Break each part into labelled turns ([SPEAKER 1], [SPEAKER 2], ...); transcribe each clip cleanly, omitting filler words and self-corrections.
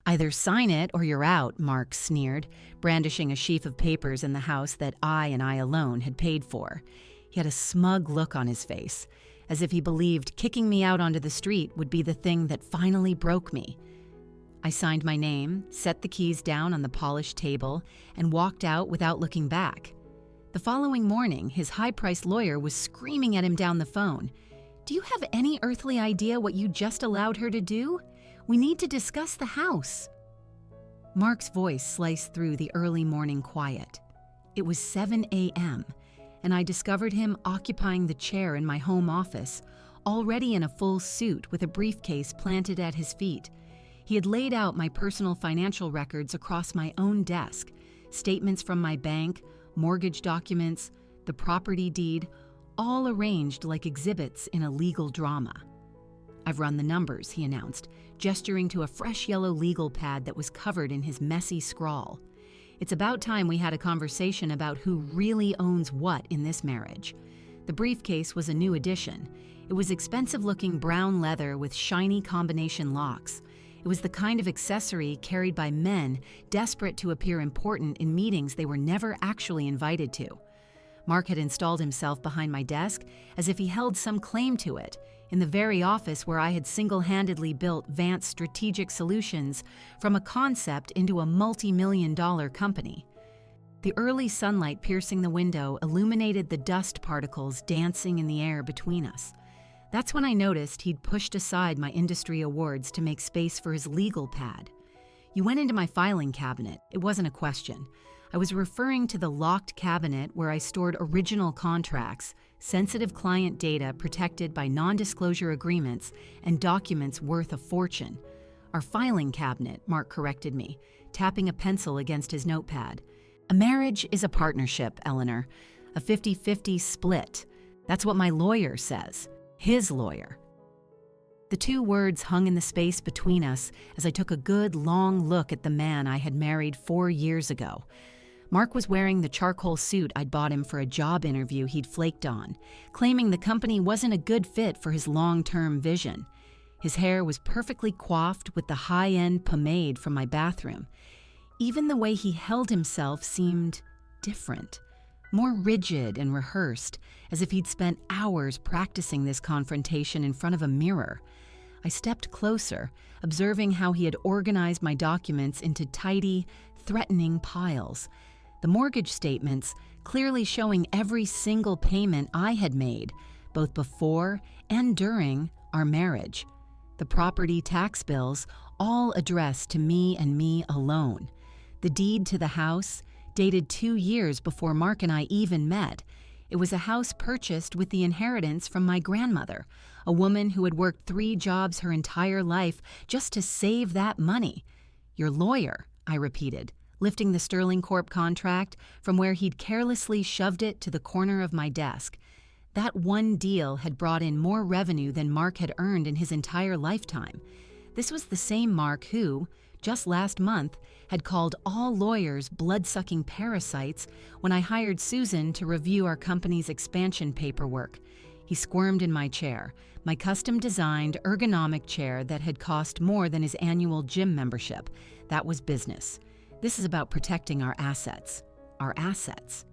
[SPEAKER 1] Either sign it or you're out, Mark sneered, brandishing a sheaf of papers in the house that I and I alone had paid for. He had a smug look on his face, as if he believed kicking me out onto the street would be the thing that finally broke me. I signed my name, set the keys down on the polished table, and walked out without looking back. The following morning, his high-priced lawyer was screaming at him down the phone. "Do you have any earthly idea what you just allowed her to do? We need to discuss the house." Mark's voice sliced through the early morning quiet. It was 7 a.m., and I discovered him occupying the chair in my home office, already in a full suit with a briefcase planted at his feet. He had laid out my personal financial records across my own desk, statements from my bank, mortgage documents, the property deed, all arranged like exhibits in a legal drama. "I've run the numbers," he announced, gesturing to a fresh yellow legal pad that was covered in his messy scrawl. "It's about time we had a conversation about who really owns what in this marriage." The briefcase was a new addition. It was expensive-looking brown leather with shiny combination locks. It was the kind of accessory carried by men desperate to appear important in meetings they were never actually invited to. Mark had installed himself behind my desk as if he held some claim to it, in the very office where I had single-handedly built Vance Strategic Solutions from a concept into a multi-million-dollar company. The early sunlight piercing the window illuminated the dust particles dancing in the air between us. That's when I noticed he'd pushed aside my industry awards to make space for his legal pad. "You went into my filing cabinet. It wasn't a question. I was referring to the locked cabinet where I stored original contracts, sensitive client data protected by non-disclosure agreements, and documents worth a fortune." "Our filing cabinet," Mark corrected me, tapping a pencil against his notepad. "A marriage is a partnership, Eleanor. A 50-50 split. That's what my lawyer says. His lawyer." The two words hung in the space between us as I took a good, long look at the man I had married 4 years ago. Mark was wearing the charcoal suit I'd bought him for a job interview he'd flaked on, claiming the company wasn't a good fit for his long-term vision. His hair was perfectly coiffed with the high-end pomade from my bathroom. Even the way he held himself seemed different, more rigid and rehearsed, as if he'd spent hours practicing this confrontation in front of a mirror. I stepped closer, observing how he had organized my documents into tidy, threatening piles. The mortgage statements clearly showing every single payment I had made, both before and during our marriage. The property tax bills, all addressed to me and me alone. The deed to the house, dated 2 years before Mark and I even met. It was a house purchased with the inheritance from my grandmother, a woman who had worked 3 jobs her entire life just to save that money. "Your lawyer," I repeated, lifting the Sterling Corp contract from where he'd carelessly shoved it to the corner of my desk. That one deal had brought in more revenue than Mark had earned in his entire lifetime. This was the same Mark who, just last month, had called all lawyers blood-sucking parasites when I hired Susan to review our company's expansion paperwork. He squirmed in my chair, my custom-designed, ergonomic chair that had cost more than his annual gym membership. That was business. This is about protecting our assets. Our assets.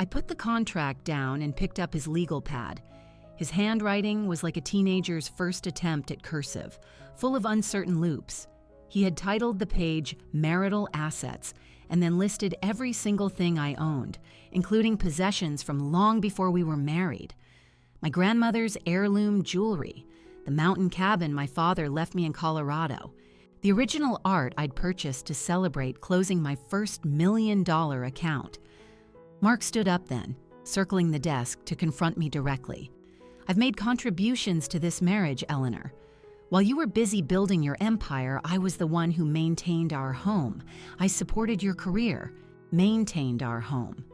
[SPEAKER 1] I put the contract down and picked up his legal pad. His handwriting was like a teenager's first attempt at cursive, full of uncertain loops. He had titled the page Marital Assets and then listed every single thing I owned, including possessions from long before we were married. My grandmother's heirloom jewelry, the mountain cabin my father left me in Colorado, the original art I'd purchased to celebrate closing my first $1 million account. Mark stood up then, circling the desk to confront me directly. "I've made contributions to this marriage, Eleanor. While you were busy building your empire, I was the one who maintained our home. I supported your career, maintained our home."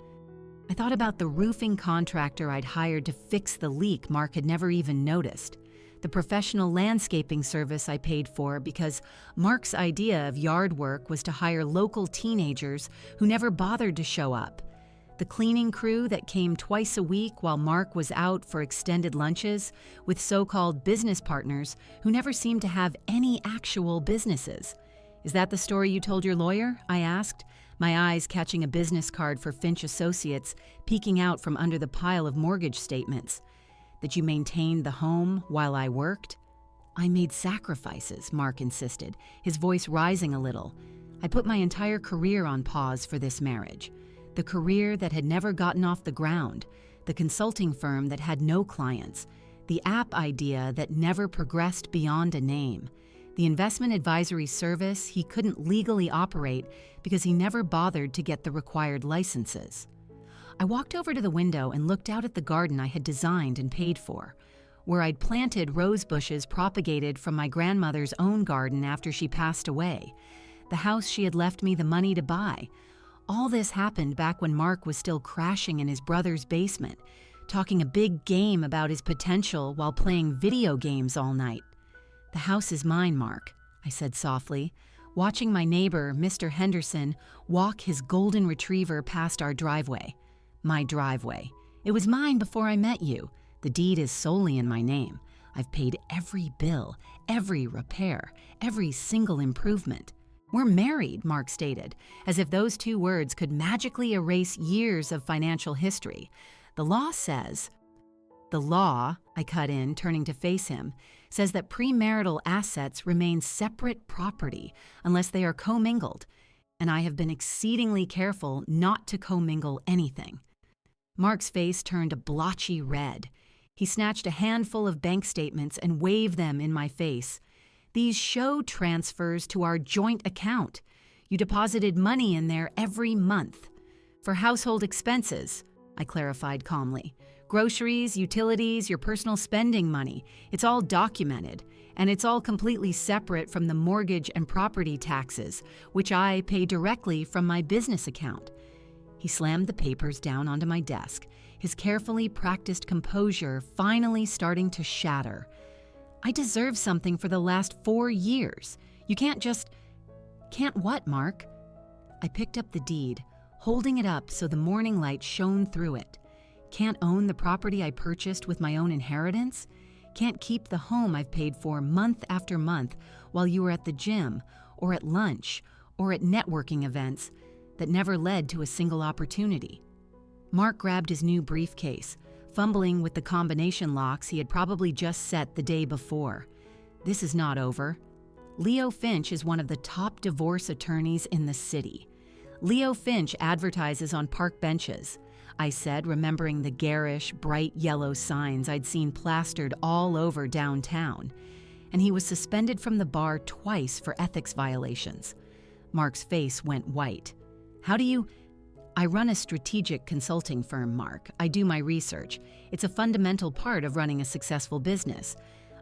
[SPEAKER 1] I thought about the roofing contractor I'd hired to fix the leak Mark had never even noticed, the professional landscaping service I paid for because Mark's idea of yard work was to hire local teenagers who never bothered to show up, the cleaning crew that came twice a week while Mark was out for extended lunches with so-called business partners who never seemed to have any actual businesses. Is that the story you told your lawyer? I asked, my eyes catching a business card for Finch Associates peeking out from under the pile of mortgage statements. That you maintained the home while I worked? I made sacrifices, Mark insisted, his voice rising a little. I put my entire career on pause for this marriage. The career that had never gotten off the ground, the consulting firm that had no clients, the app idea that never progressed beyond a name, the investment advisory service he couldn't legally operate because he never bothered to get the required licenses. I walked over to the window and looked out at the garden I had designed and paid for, where I'd planted rose bushes propagated from my grandmother's own garden after she passed away, the house she had left me the money to buy. All this happened back when Mark was still crashing in his brother's basement, talking a big game about his potential while playing video games all night. The house is mine, Mark, I said softly, watching my neighbor, Mr. Henderson, walk his golden retriever past our driveway. My driveway. It was mine before I met you. The deed is solely in my name. I've paid every bill, every repair, every single improvement. We're married, Mark stated, as if those two words could magically erase years of financial history. The law says... The law, I cut in, turning to face him, says that premarital assets remain separate property unless they are commingled, and I have been exceedingly careful not to commingle anything. Mark's face turned a blotchy red. He snatched a handful of bank statements and waved them in my face. These show transfers to our joint account. You deposited money in there every month. For household expenses, I clarified calmly. Groceries, utilities, your personal spending money. It's all documented, and it's all completely separate from the mortgage and property taxes, which I pay directly from my business account. He slammed the papers down onto my desk, his carefully practiced composure finally starting to shatter. I deserve something for the last 4 years. You can't just... Can't what, Mark? I picked up the deed, holding it up so the morning light shone through it. Can't own the property I purchased with my own inheritance? Can't keep the home I've paid for month after month while you were at the gym, or at lunch, or at networking events that never led to a single opportunity. Mark grabbed his new briefcase, fumbling with the combination locks he had probably just set the day before. This is not over. Leo Finch is one of the top divorce attorneys in the city. Leo Finch advertises on park benches, I said, remembering the garish, bright yellow signs I'd seen plastered all over downtown. And he was suspended from the bar twice for ethics violations. Mark's face went white. How do you... I run a strategic consulting firm, Mark. I do my research. It's a fundamental part of running a successful business.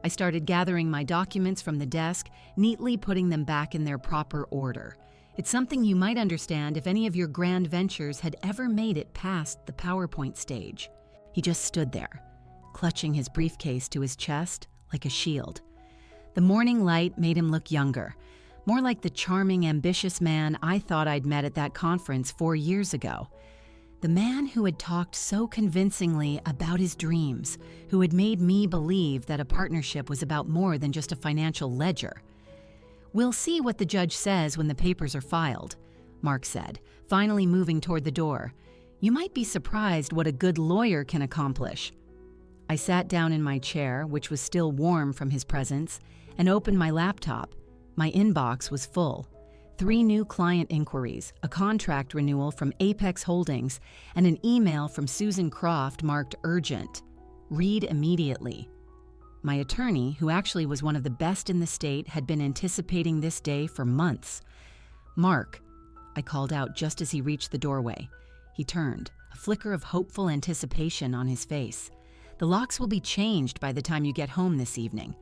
[SPEAKER 1] I started gathering my documents from the desk, neatly putting them back in their proper order. It's something you might understand if any of your grand ventures had ever made it past the PowerPoint stage. He just stood there, clutching his briefcase to his chest like a shield. The morning light made him look younger, more like the charming, ambitious man I thought I'd met at that conference 4 years ago. The man who had talked so convincingly about his dreams, who had made me believe that a partnership was about more than just a financial ledger. We'll see what the judge says when the papers are filed, Mark said, finally moving toward the door. You might be surprised what a good lawyer can accomplish. I sat down in my chair, which was still warm from his presence, and opened my laptop. My inbox was full. 3 new client inquiries, a contract renewal from Apex Holdings, and an email from Susan Croft marked urgent. Read immediately. My attorney, who actually was one of the best in the state, had been anticipating this day for months. Mark, I called out just as he reached the doorway. He turned, a flicker of hopeful anticipation on his face. The locks will be changed by the time you get home this evening.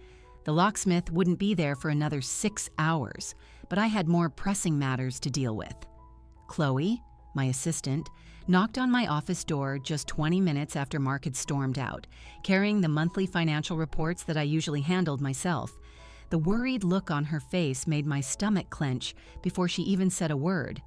[SPEAKER 1] The locksmith wouldn't be there for another 6 hours, but I had more pressing matters to deal with. Chloe, my assistant, knocked on my office door just 20 minutes after Mark had stormed out, carrying the monthly financial reports that I usually handled myself. The worried look on her face made my stomach clench before she even said a word.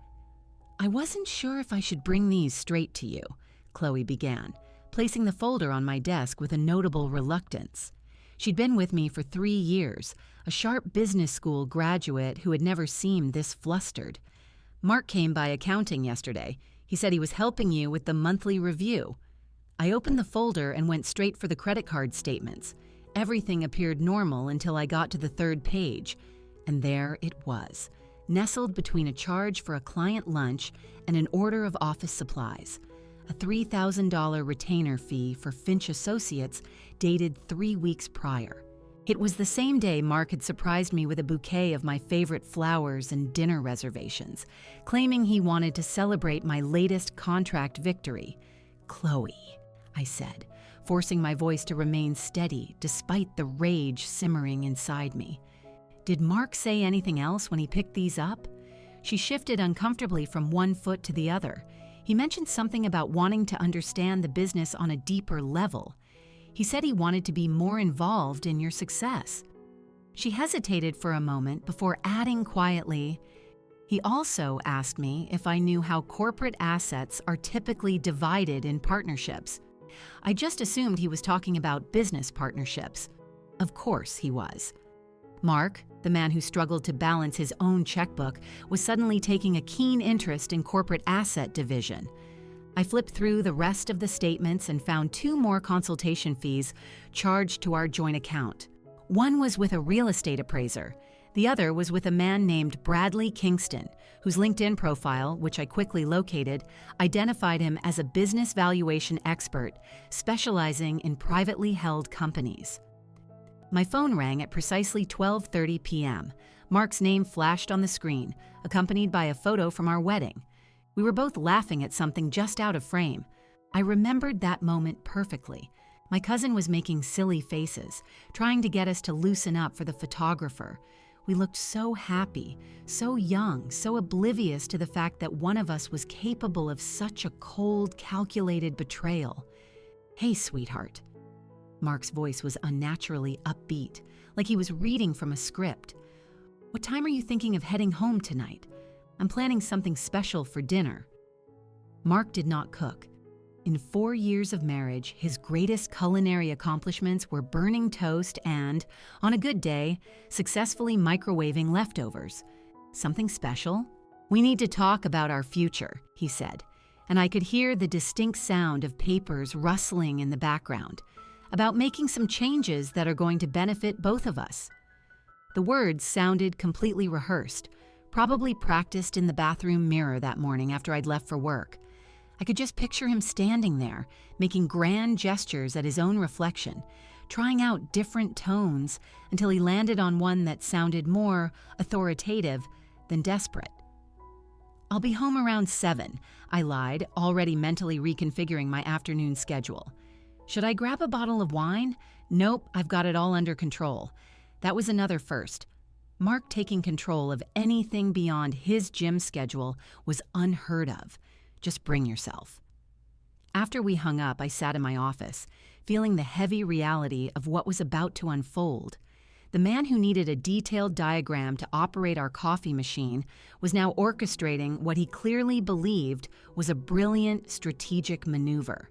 [SPEAKER 1] I wasn't sure if I should bring these straight to you, Chloe began, placing the folder on my desk with a notable reluctance. She'd been with me for 3 years, a sharp business school graduate who had never seemed this flustered. "Mark came by accounting yesterday. He said he was helping you with the monthly review." I opened the folder and went straight for the credit card statements. Everything appeared normal until I got to the third page, and there it was, nestled between a charge for a client lunch and an order of office supplies. A $3,000 retainer fee for Finch Associates dated 3 weeks prior. It was the same day Mark had surprised me with a bouquet of my favorite flowers and dinner reservations, claiming he wanted to celebrate my latest contract victory. "Chloe," I said, forcing my voice to remain steady despite the rage simmering inside me. "Did Mark say anything else when he picked these up?" She shifted uncomfortably from one foot to the other. "He mentioned something about wanting to understand the business on a deeper level. He said he wanted to be more involved in your success." She hesitated for a moment before adding quietly, "He also asked me if I knew how corporate assets are typically divided in partnerships. I just assumed he was talking about business partnerships." Of course he was. Mark, the man who struggled to balance his own checkbook, was suddenly taking a keen interest in corporate asset division. I flipped through the rest of the statements and found 2 more consultation fees charged to our joint account. One was with a real estate appraiser. The other was with a man named Bradley Kingston, whose LinkedIn profile, which I quickly located, identified him as a business valuation expert specializing in privately held companies. My phone rang at precisely 12:30 p.m. Mark's name flashed on the screen, accompanied by a photo from our wedding. We were both laughing at something just out of frame. I remembered that moment perfectly. My cousin was making silly faces, trying to get us to loosen up for the photographer. We looked so happy, so young, so oblivious to the fact that one of us was capable of such a cold, calculated betrayal. "Hey, sweetheart." Mark's voice was unnaturally upbeat, like he was reading from a script. "What time are you thinking of heading home tonight? I'm planning something special for dinner." Mark did not cook. In 4 years of marriage, his greatest culinary accomplishments were burning toast and, on a good day, successfully microwaving leftovers. "Something special? We need to talk about our future," he said, and I could hear the distinct sound of papers rustling in the background, about making some changes that are going to benefit both of us. The words sounded completely rehearsed, probably practiced in the bathroom mirror that morning after I'd left for work. I could just picture him standing there, making grand gestures at his own reflection, trying out different tones until he landed on one that sounded more authoritative than desperate. "I'll be home around 7, I lied, already mentally reconfiguring my afternoon schedule. "Should I grab a bottle of wine?" "Nope, I've got it all under control." That was another first. Mark taking control of anything beyond his gym schedule was unheard of. Just bring yourself. After we hung up, I sat in my office, feeling the heavy reality of what was about to unfold. The man who needed a detailed diagram to operate our coffee machine was now orchestrating what he clearly believed was a brilliant strategic maneuver.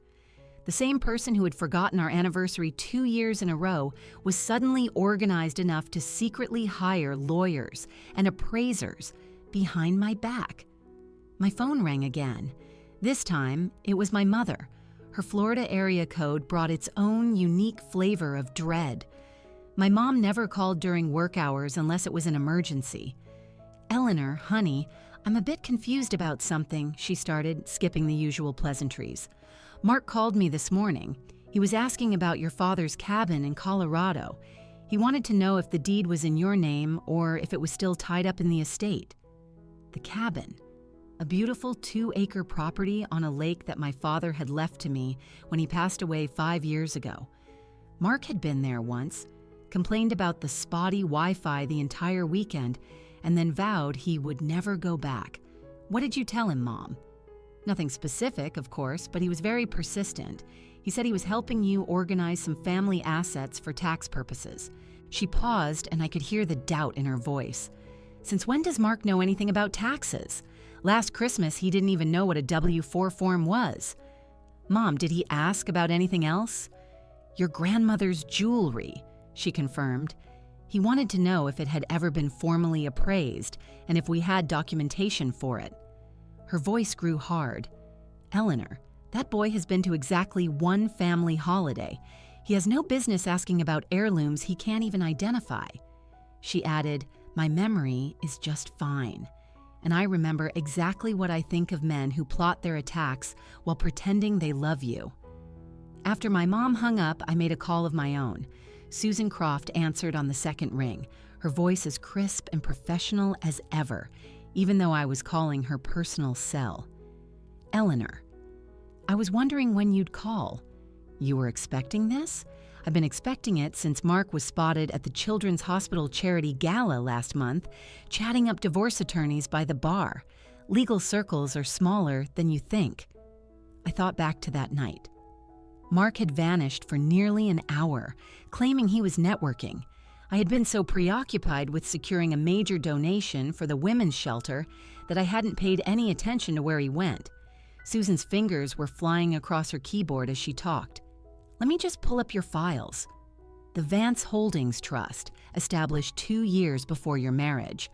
[SPEAKER 1] The same person who had forgotten our anniversary 2 years in a row was suddenly organized enough to secretly hire lawyers and appraisers behind my back. My phone rang again. This time, it was my mother. Her Florida area code brought its own unique flavor of dread. My mom never called during work hours unless it was an emergency. "Eleanor, honey, I'm a bit confused about something," she started, skipping the usual pleasantries. "Mark called me this morning. He was asking about your father's cabin in Colorado. He wanted to know if the deed was in your name or if it was still tied up in the estate." The cabin. A beautiful 2-acre property on a lake that my father had left to me when he passed away 5 years ago. Mark had been there once, complained about the spotty Wi-Fi the entire weekend, and then vowed he would never go back. "What did you tell him, Mom?" "Nothing specific, of course, but he was very persistent. He said he was helping you organize some family assets for tax purposes." She paused, and I could hear the doubt in her voice. "Since when does Mark know anything about taxes? Last Christmas, he didn't even know what a W-4 form was." "Mom, did he ask about anything else?" "Your grandmother's jewelry," she confirmed. He wanted to know if it had ever been formally appraised and if we had documentation for it. Her voice grew hard. Eleanor, that boy has been to exactly one family holiday. He has no business asking about heirlooms he can't even identify. She added, "My memory is just fine, and I remember exactly what I think of men who plot their attacks while pretending they love you." After my mom hung up, I made a call of my own. Susan Croft answered on the second ring, her voice as crisp and professional as ever, even though I was calling her personal cell. "Eleanor, I was wondering when you'd call. You were expecting this? I've been expecting it since Mark was spotted at the Children's Hospital Charity Gala last month, chatting up divorce attorneys by the bar. Legal circles are smaller than you think." I thought back to that night. Mark had vanished for nearly an hour, claiming he was networking. I had been so preoccupied with securing a major donation for the women's shelter that I hadn't paid any attention to where he went. Susan's fingers were flying across her keyboard as she talked. "Let me just pull up your files. The Vance Holdings Trust, established 2 years before your marriage.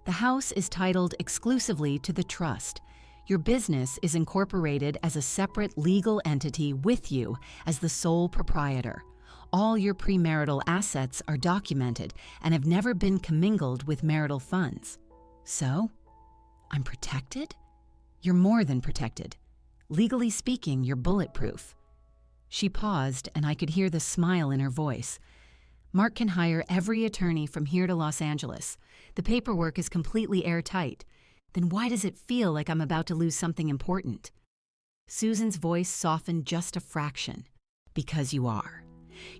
[SPEAKER 1] The house is titled exclusively to the trust. Your business is incorporated as a separate legal entity with you as the sole proprietor. All your premarital assets are documented and have never been commingled with marital funds. So, I'm protected? You're more than protected. Legally speaking, you're bulletproof." She paused, and I could hear the smile in her voice. "Mark can hire every attorney from here to Los Angeles. The paperwork is completely airtight. Then why does it feel like I'm about to lose something important?" Susan's voice softened just a fraction. "Because you are.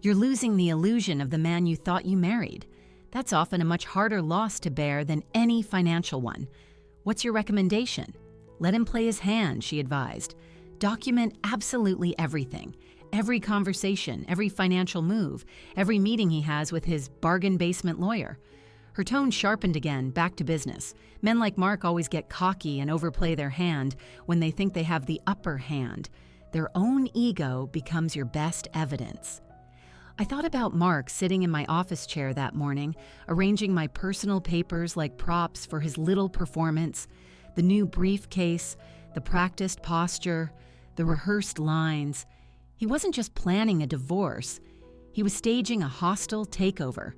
[SPEAKER 1] You're losing the illusion of the man you thought you married. That's often a much harder loss to bear than any financial one. What's your recommendation?" "Let him play his hand," she advised. "Document absolutely everything. Every conversation, every financial move, every meeting he has with his bargain basement lawyer." Her tone sharpened again, back to business. Men like Mark always get cocky and overplay their hand when they think they have the upper hand. Their own ego becomes your best evidence. I thought about Mark sitting in my office chair that morning, arranging my personal papers like props for his little performance, the new briefcase, the practiced posture, the rehearsed lines. He wasn't just planning a divorce. He was staging a hostile takeover.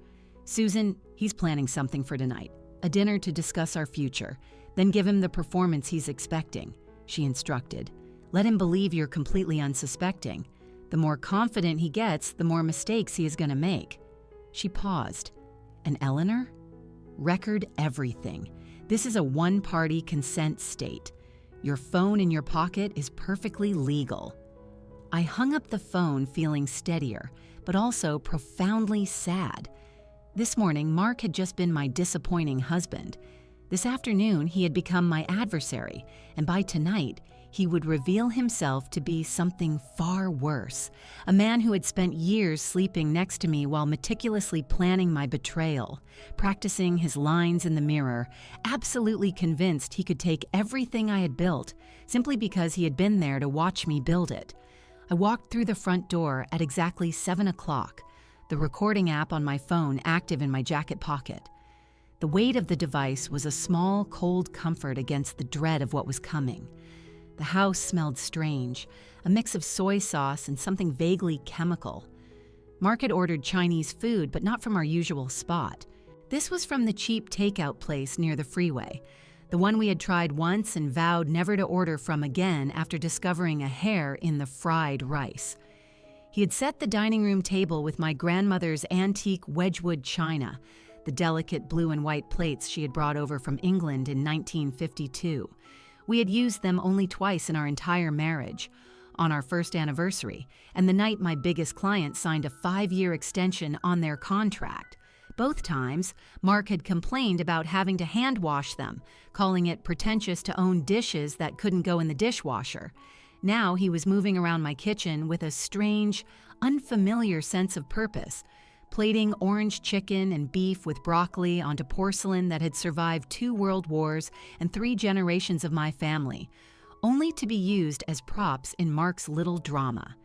[SPEAKER 1] "Susan, he's planning something for tonight, a dinner to discuss our future. Then give him the performance he's expecting," she instructed. "Let him believe you're completely unsuspecting. The more confident he gets, the more mistakes he is going to make." She paused. "And Eleanor? Record everything. This is a one-party consent state. Your phone in your pocket is perfectly legal." I hung up the phone feeling steadier, but also profoundly sad. This morning, Mark had just been my disappointing husband. This afternoon, he had become my adversary, and by tonight, he would reveal himself to be something far worse, a man who had spent years sleeping next to me while meticulously planning my betrayal, practicing his lines in the mirror, absolutely convinced he could take everything I had built simply because he had been there to watch me build it. I walked through the front door at exactly 7 o'clock, the recording app on my phone active in my jacket pocket. The weight of the device was a small, cold comfort against the dread of what was coming. The house smelled strange, a mix of soy sauce and something vaguely chemical. Mark had ordered Chinese food, but not from our usual spot. This was from the cheap takeout place near the freeway, the one we had tried once and vowed never to order from again after discovering a hair in the fried rice. He had set the dining room table with my grandmother's antique Wedgwood china, the delicate blue and white plates she had brought over from England in 1952. We had used them only twice in our entire marriage, on our first anniversary, and the night my biggest client signed a 5-year extension on their contract. Both times, Mark had complained about having to hand wash them, calling it pretentious to own dishes that couldn't go in the dishwasher. Now he was moving around my kitchen with a strange, unfamiliar sense of purpose, plating orange chicken and beef with broccoli onto porcelain that had survived 2 world wars and 3 generations of my family, only to be used as props in Mark's little drama.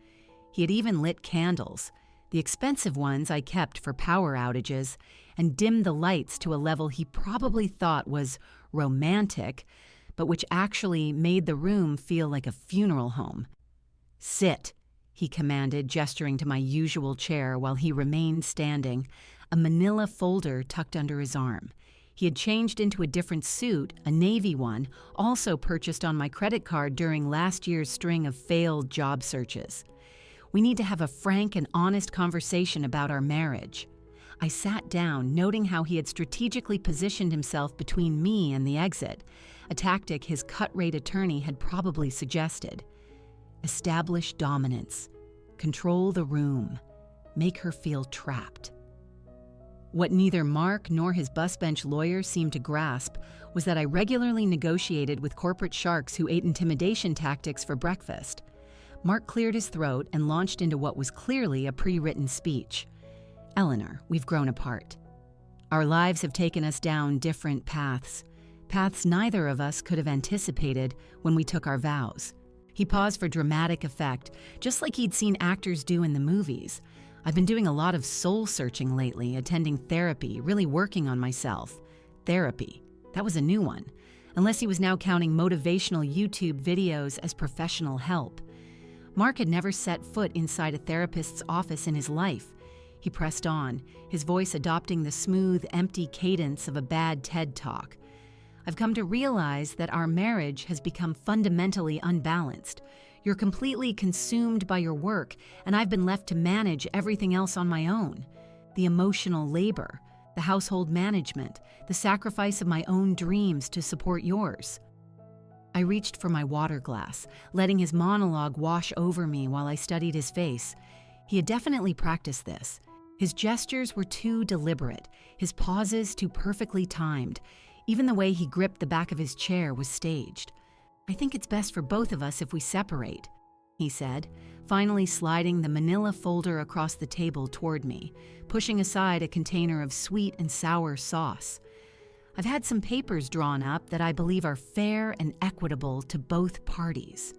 [SPEAKER 1] He had even lit candles. The expensive ones I kept for power outages and dimmed the lights to a level he probably thought was romantic, but which actually made the room feel like a funeral home. "Sit," he commanded, gesturing to my usual chair while he remained standing, a manila folder tucked under his arm. He had changed into a different suit, a navy one, also purchased on my credit card during last year's string of failed job searches. "We need to have a frank and honest conversation about our marriage." I sat down, noting how he had strategically positioned himself between me and the exit, a tactic his cut-rate attorney had probably suggested. Establish dominance. Control the room. Make her feel trapped. What neither Mark nor his bus-bench lawyer seemed to grasp was that I regularly negotiated with corporate sharks who ate intimidation tactics for breakfast. Mark cleared his throat and launched into what was clearly a pre-written speech. "Eleanor, we've grown apart. Our lives have taken us down different paths neither of us could have anticipated when we took our vows." He paused for dramatic effect, just like he'd seen actors do in the movies. "I've been doing a lot of soul-searching lately, attending therapy, really working on myself." Therapy. That was a new one, unless he was now counting motivational YouTube videos as professional help. Mark had never set foot inside a therapist's office in his life. He pressed on, his voice adopting the smooth, empty cadence of a bad TED Talk. "I've come to realize that our marriage has become fundamentally unbalanced. You're completely consumed by your work, and I've been left to manage everything else on my own. The emotional labor, the household management, the sacrifice of my own dreams to support yours." I reached for my water glass, letting his monologue wash over me while I studied his face. He had definitely practiced this. His gestures were too deliberate, his pauses too perfectly timed. Even the way he gripped the back of his chair was staged. "I think it's best for both of us if we separate," he said, finally sliding the manila folder across the table toward me, pushing aside a container of sweet and sour sauce. "I've had some papers drawn up that I believe are fair and equitable to both parties."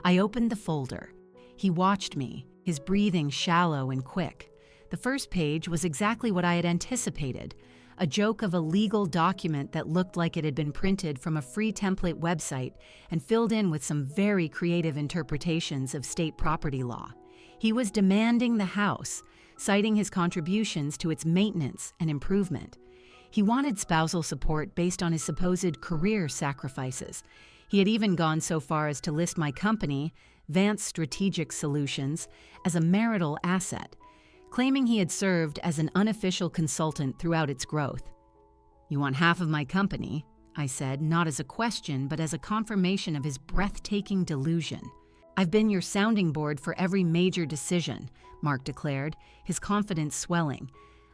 [SPEAKER 1] I opened the folder. He watched me, his breathing shallow and quick. The first page was exactly what I had anticipated, a joke of a legal document that looked like it had been printed from a free template website and filled in with some very creative interpretations of state property law. He was demanding the house, citing his contributions to its maintenance and improvement. He wanted spousal support based on his supposed career sacrifices. He had even gone so far as to list my company, Vance Strategic Solutions, as a marital asset, claiming he had served as an unofficial consultant throughout its growth. "You want half of my company?" I said, not as a question, but as a confirmation of his breathtaking delusion. "I've been your sounding board for every major decision," Mark declared, his confidence swelling.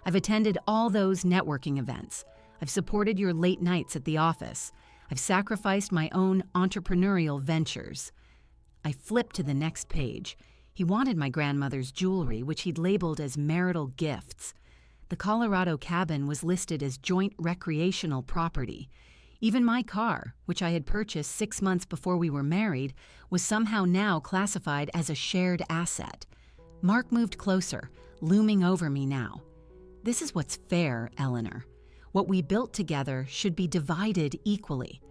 [SPEAKER 1] "I've attended all those networking events. I've supported your late nights at the office. I've sacrificed my own entrepreneurial ventures." I flipped to the next page. He wanted my grandmother's jewelry, which he'd labeled as marital gifts. The Colorado cabin was listed as joint recreational property. Even my car, which I had purchased 6 months before we were married, was somehow now classified as a shared asset. Mark moved closer, looming over me now. "This is what's fair, Eleanor. What we built together should be divided equally."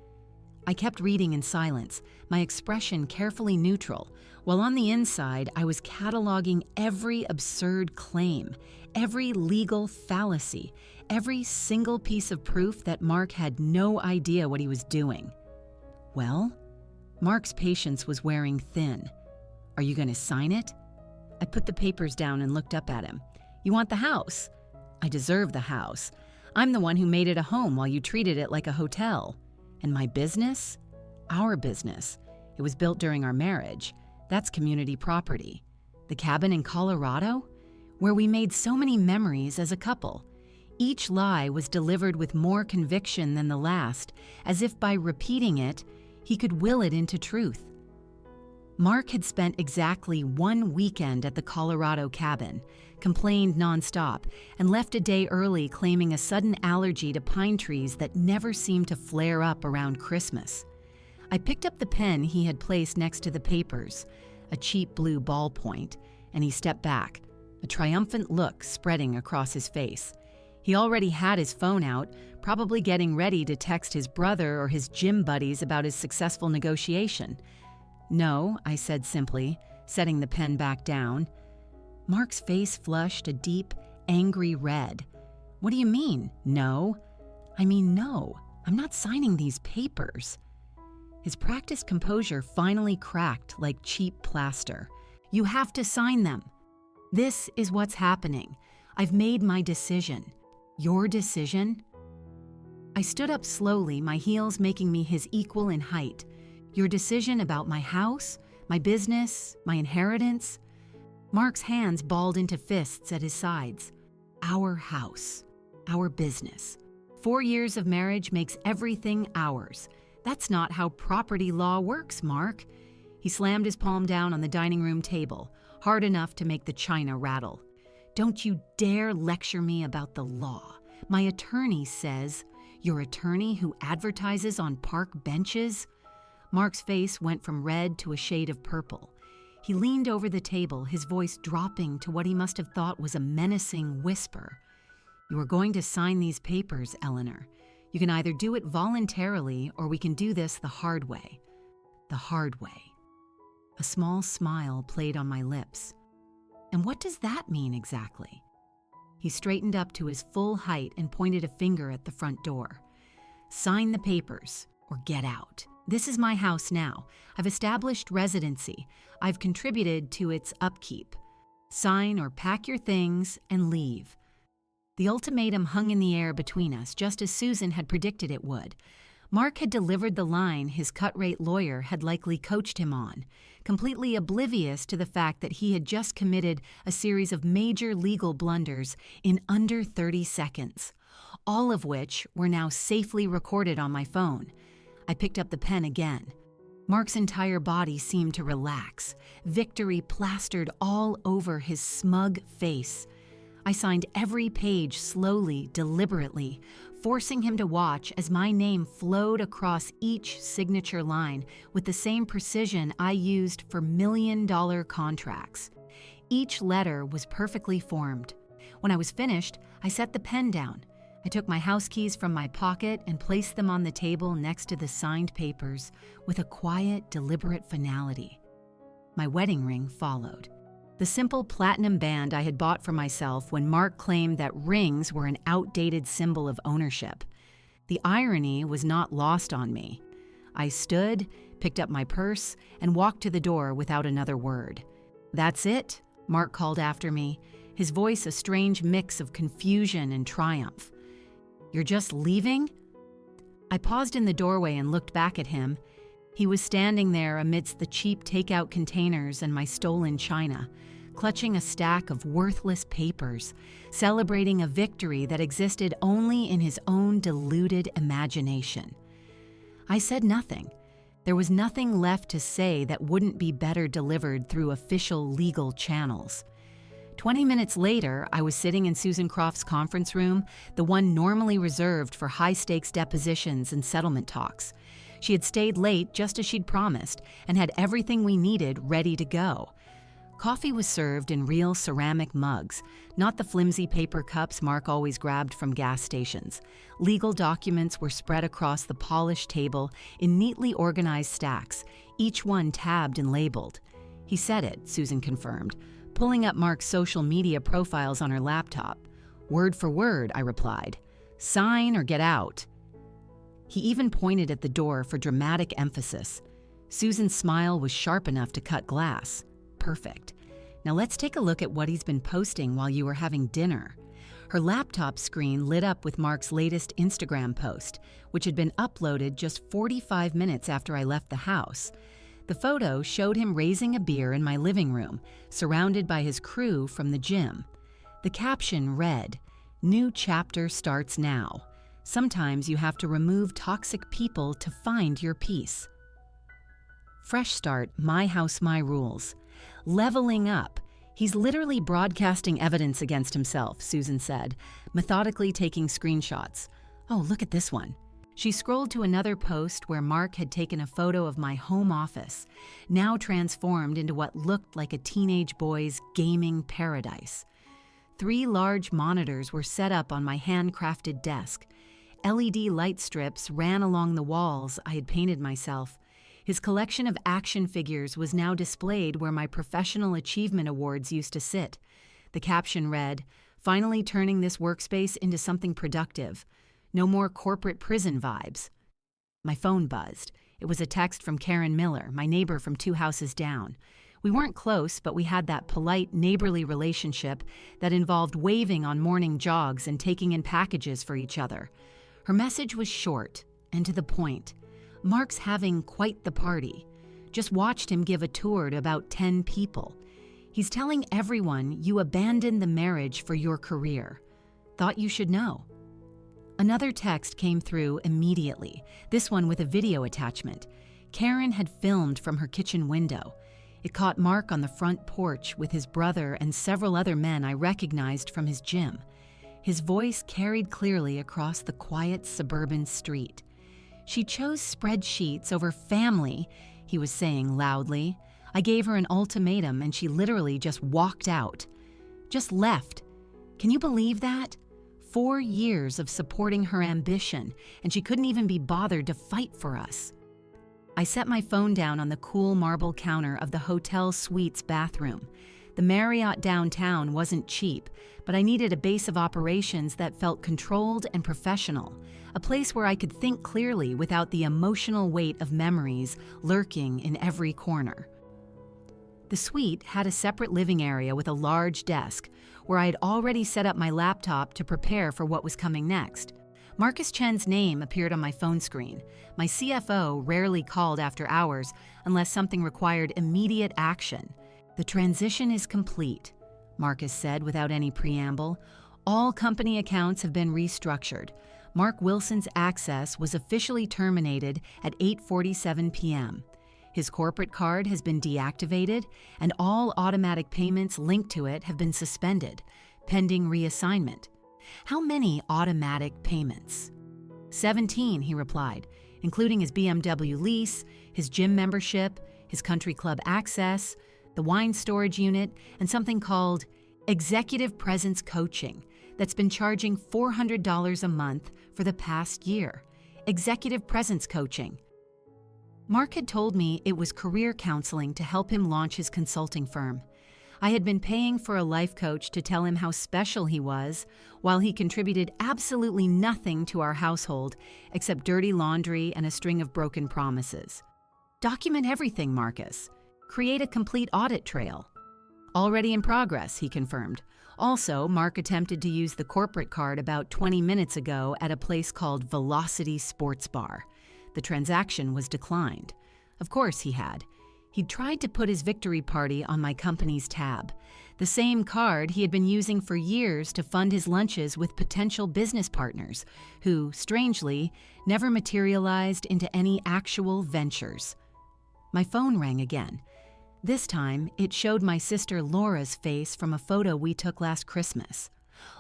[SPEAKER 1] I kept reading in silence, my expression carefully neutral, while on the inside I was cataloging every absurd claim, every legal fallacy, every single piece of proof that Mark had no idea what he was doing. "Well?" Mark's patience was wearing thin. "Are you going to sign it?" I put the papers down and looked up at him. "You want the house?" "I deserve the house. I'm the one who made it a home while you treated it like a hotel. And my business? Our business. It was built during our marriage. That's community property. The cabin in Colorado? Where we made so many memories as a couple. Each lie was delivered with more conviction than the last, as if by repeating it, he could will it into truth. Mark had spent exactly 1 weekend at the Colorado cabin, complained nonstop, and left a day early claiming a sudden allergy to pine trees that never seemed to flare up around Christmas. I picked up the pen he had placed next to the papers, a cheap blue ballpoint, and he stepped back, a triumphant look spreading across his face. He already had his phone out, probably getting ready to text his brother or his gym buddies about his successful negotiation. "No," I said simply, setting the pen back down. Mark's face flushed a deep, angry red. "What do you mean, no?" "I mean, no. I'm not signing these papers." His practiced composure finally cracked like cheap plaster. "You have to sign them. This is what's happening. I've made my decision." "Your decision?" I stood up slowly, my heels making me his equal in height. "Your decision about my house, my business, my inheritance?" Mark's hands balled into fists at his sides. "Our house. Our business. 4 years of marriage makes everything ours. That's not how property law works, Mark." He slammed his palm down on the dining room table, hard enough to make the china rattle. "Don't you dare lecture me about the law. My attorney says—" "Your attorney who advertises on park benches?" Mark's face went from red to a shade of purple. He leaned over the table, his voice dropping to what he must have thought was a menacing whisper. "You are going to sign these papers, Eleanor. You can either do it voluntarily or we can do this the hard way." The hard way. A small smile played on my lips. "And what does that mean exactly?" He straightened up to his full height and pointed a finger at the front door. "Sign the papers or get out. This is my house now. I've established residency. I've contributed to its upkeep. Sign or pack your things and leave." The ultimatum hung in the air between us, just as Susan had predicted it would. Mark had delivered the line his cut-rate lawyer had likely coached him on, completely oblivious to the fact that he had just committed a series of major legal blunders in under 30 seconds, all of which were now safely recorded on my phone. I picked up the pen again. Mark's entire body seemed to relax, victory plastered all over his smug face. I signed every page slowly, deliberately, forcing him to watch as my name flowed across each signature line with the same precision I used for million-dollar contracts. Each letter was perfectly formed. When I was finished, I set the pen down. I took my house keys from my pocket and placed them on the table next to the signed papers with a quiet, deliberate finality. My wedding ring followed. The simple platinum band I had bought for myself when Mark claimed that rings were an outdated symbol of ownership. The irony was not lost on me. I stood, picked up my purse, and walked to the door without another word. "That's it," Mark called after me, his voice a strange mix of confusion and triumph. "You're just leaving?" I paused in the doorway and looked back at him. He was standing there amidst the cheap takeout containers and my stolen china, clutching a stack of worthless papers, celebrating a victory that existed only in his own deluded imagination. I said nothing. There was nothing left to say that wouldn't be better delivered through official legal channels. 20 minutes later, I was sitting in Susan Croft's conference room, the one normally reserved for high-stakes depositions and settlement talks. She had stayed late just as she'd promised and had everything we needed ready to go. Coffee was served in real ceramic mugs, not the flimsy paper cups Mark always grabbed from gas stations. Legal documents were spread across the polished table in neatly organized stacks, each one tabbed and labeled. "He said it," Susan confirmed, pulling up Mark's social media profiles on her laptop. "Word for word," I replied. "Sign or get out." He even pointed at the door for dramatic emphasis. Susan's smile was sharp enough to cut glass. Perfect. Now let's take a look at what he's been posting while you were having dinner. Her laptop screen lit up with Mark's latest Instagram post, which had been uploaded just 45 minutes after I left the house. The photo showed him raising a beer in my living room, surrounded by his crew from the gym. The caption read, "New chapter starts now. Sometimes you have to remove toxic people to find your peace." Fresh start, my house, my rules. Leveling up. He's literally broadcasting evidence against himself, Susan said, methodically taking screenshots. "Oh, look at this one." She scrolled to another post where Mark had taken a photo of my home office, now transformed into what looked like a teenage boy's gaming paradise. 3 large monitors were set up on my handcrafted desk. LED light strips ran along the walls I had painted myself. His collection of action figures was now displayed where my professional achievement awards used to sit. The caption read, "Finally turning this workspace into something productive. No more corporate prison vibes." My phone buzzed. It was a text from Karen Miller, my neighbor from 2 houses down. We weren't close, but we had that polite, neighborly relationship that involved waving on morning jogs and taking in packages for each other. Her message was short and to the point. "Mark's having quite the party. Just watched him give a tour to about 10 people. He's telling everyone you abandoned the marriage for your career. Thought you should know." Another text came through immediately, this one with a video attachment. Karen had filmed from her kitchen window. It caught Mark on the front porch with his brother and several other men I recognized from his gym. His voice carried clearly across the quiet suburban street. "She chose spreadsheets over family," he was saying loudly. "I gave her an ultimatum and she literally just walked out. Just left. Can you believe that? 4 years of supporting her ambition, and she couldn't even be bothered to fight for us." I set my phone down on the cool marble counter of the hotel suite's bathroom. The Marriott downtown wasn't cheap, but I needed a base of operations that felt controlled and professional, a place where I could think clearly without the emotional weight of memories lurking in every corner. The suite had a separate living area with a large desk, where I had already set up my laptop to prepare for what was coming next. Marcus Chen's name appeared on my phone screen. My CFO rarely called after hours unless something required immediate action. "The transition is complete," Marcus said without any preamble. "All company accounts have been restructured. Mark Wilson's access was officially terminated at 8:47 p.m. His corporate card has been deactivated, and all automatic payments linked to it have been suspended, pending reassignment." "How many automatic payments?" 17, he replied, including his BMW lease, his gym membership, his country club access, the wine storage unit, and something called Executive Presence Coaching that's been charging $400 a month for the past year. Executive Presence Coaching. Mark had told me it was career counseling to help him launch his consulting firm. I had been paying for a life coach to tell him how special he was, while he contributed absolutely nothing to our household except dirty laundry and a string of broken promises. "Document everything, Marcus. Create a complete audit trail." "Already in progress," he confirmed. Also, Mark attempted to use the corporate card about 20 minutes ago at a place called Velocity Sports Bar. The transaction was declined. Of course he had. He'd tried to put his victory party on my company's tab, the same card he had been using for years to fund his lunches with potential business partners, who, strangely, never materialized into any actual ventures. My phone rang again. This time, it showed my sister Laura's face from a photo we took last Christmas.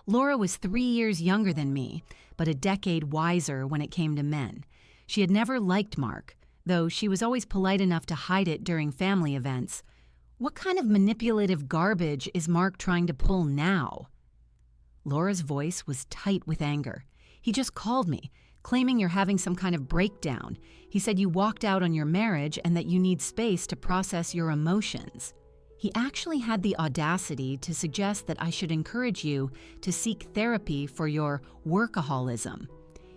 [SPEAKER 1] Laura was 3 years younger than me, but a decade wiser when it came to men. She had never liked Mark, though she was always polite enough to hide it during family events. What kind of manipulative garbage is Mark trying to pull now? Laura's voice was tight with anger. "He just called me, claiming you're having some kind of breakdown. He said you walked out on your marriage and that you need space to process your emotions. He actually had the audacity to suggest that I should encourage you to seek therapy for your workaholism.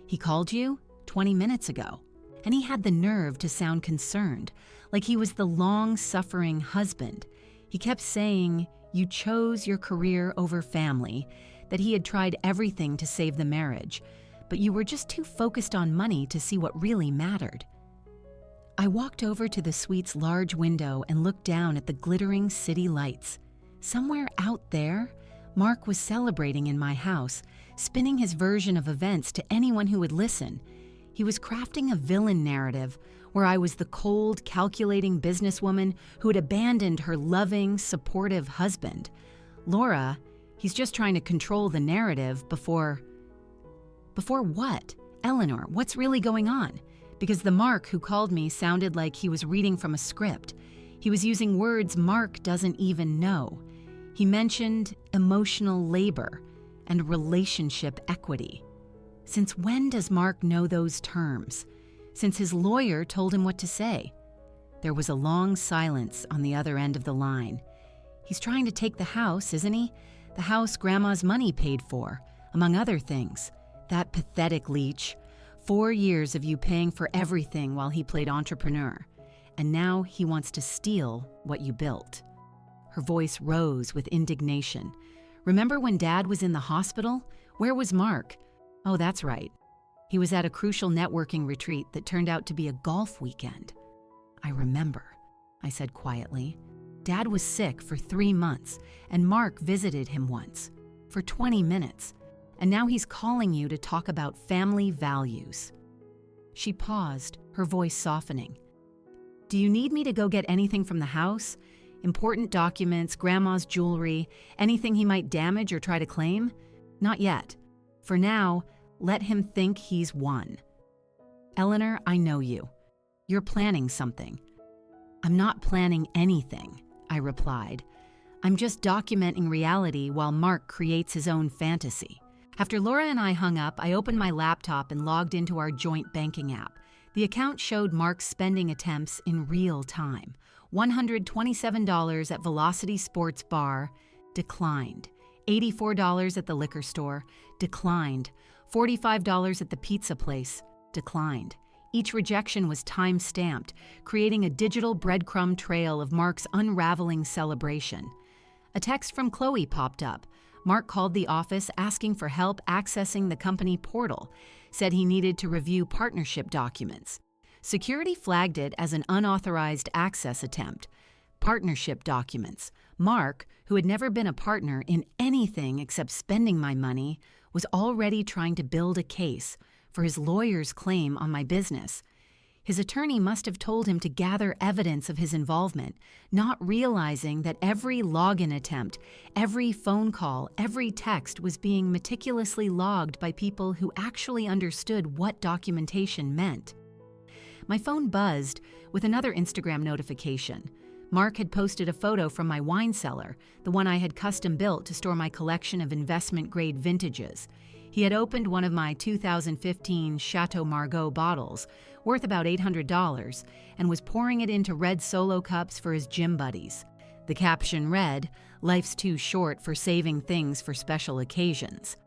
[SPEAKER 1] He called you 20 minutes ago. And he had the nerve to sound concerned, like he was the long-suffering husband. He kept saying you chose your career over family, that he had tried everything to save the marriage, but you were just too focused on money to see what really mattered." I walked over to the suite's large window and looked down at the glittering city lights. Somewhere out there, Mark was celebrating in my house, spinning his version of events to anyone who would listen. He was crafting a villain narrative where I was the cold, calculating businesswoman who had abandoned her loving, supportive husband. Laura, he's just trying to control the narrative before what? Eleanor, what's really going on? Because the Mark who called me sounded like he was reading from a script. He was using words Mark doesn't even know. He mentioned emotional labor and relationship equity. Since when does Mark know those terms? Since his lawyer told him what to say. There was a long silence on the other end of the line. He's trying to take the house, isn't he? The house Grandma's money paid for, among other things. That pathetic leech. 4 years of you paying for everything while he played entrepreneur. And now he wants to steal what you built. Her voice rose with indignation. Remember when Dad was in the hospital? Where was Mark? Oh, that's right. He was at a crucial networking retreat that turned out to be a golf weekend. I remember, I said quietly. Dad was sick for 3 months, and Mark visited him once, for 20 minutes, and now he's calling you to talk about family values. She paused, her voice softening. Do you need me to go get anything from the house? Important documents, Grandma's jewelry, anything he might damage or try to claim? Not yet. For now, let him think he's won. Eleanor, I know you. You're planning something. I'm not planning anything, I replied. I'm just documenting reality while Mark creates his own fantasy. After Laura and I hung up, I opened my laptop and logged into our joint banking app. The account showed Mark's spending attempts in real time. $127 at Velocity Sports Bar, declined. $84 at the liquor store, declined. $45 at the pizza place, declined. Each rejection was time-stamped, creating a digital breadcrumb trail of Mark's unraveling celebration. A text from Chloe popped up. Mark called the office asking for help accessing the company portal, said he needed to review partnership documents. Security flagged it as an unauthorized access attempt. Partnership documents. Mark, who had never been a partner in anything except spending my money, was already trying to build a case for his lawyer's claim on my business. His attorney must have told him to gather evidence of his involvement, not realizing that every login attempt, every phone call, every text was being meticulously logged by people who actually understood what documentation meant. My phone buzzed with another Instagram notification. Mark had posted a photo from my wine cellar, the one I had custom built to store my collection of investment-grade vintages. He had opened one of my 2015 Chateau Margaux bottles, worth about $800, and was pouring it into red Solo cups for his gym buddies. The caption read, "Life's too short for saving things for special occasions."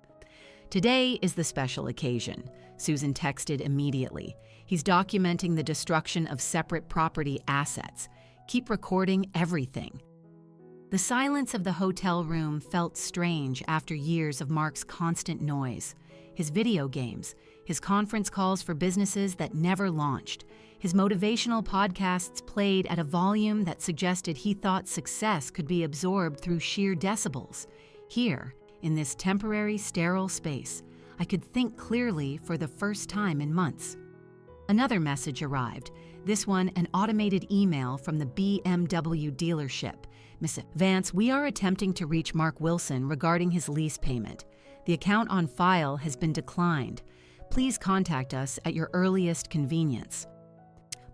[SPEAKER 1] Today is the special occasion, Susan texted immediately. He's documenting the destruction of separate property assets. Keep recording everything. The silence of the hotel room felt strange after years of Mark's constant noise. His video games, his conference calls for businesses that never launched, his motivational podcasts played at a volume that suggested he thought success could be absorbed through sheer decibels. Here, in this temporary sterile space, I could think clearly for the first time in months. Another message arrived, this one an automated email from the BMW dealership. Miss Vance, we are attempting to reach Mark Wilson regarding his lease payment. The account on file has been declined. Please contact us at your earliest convenience.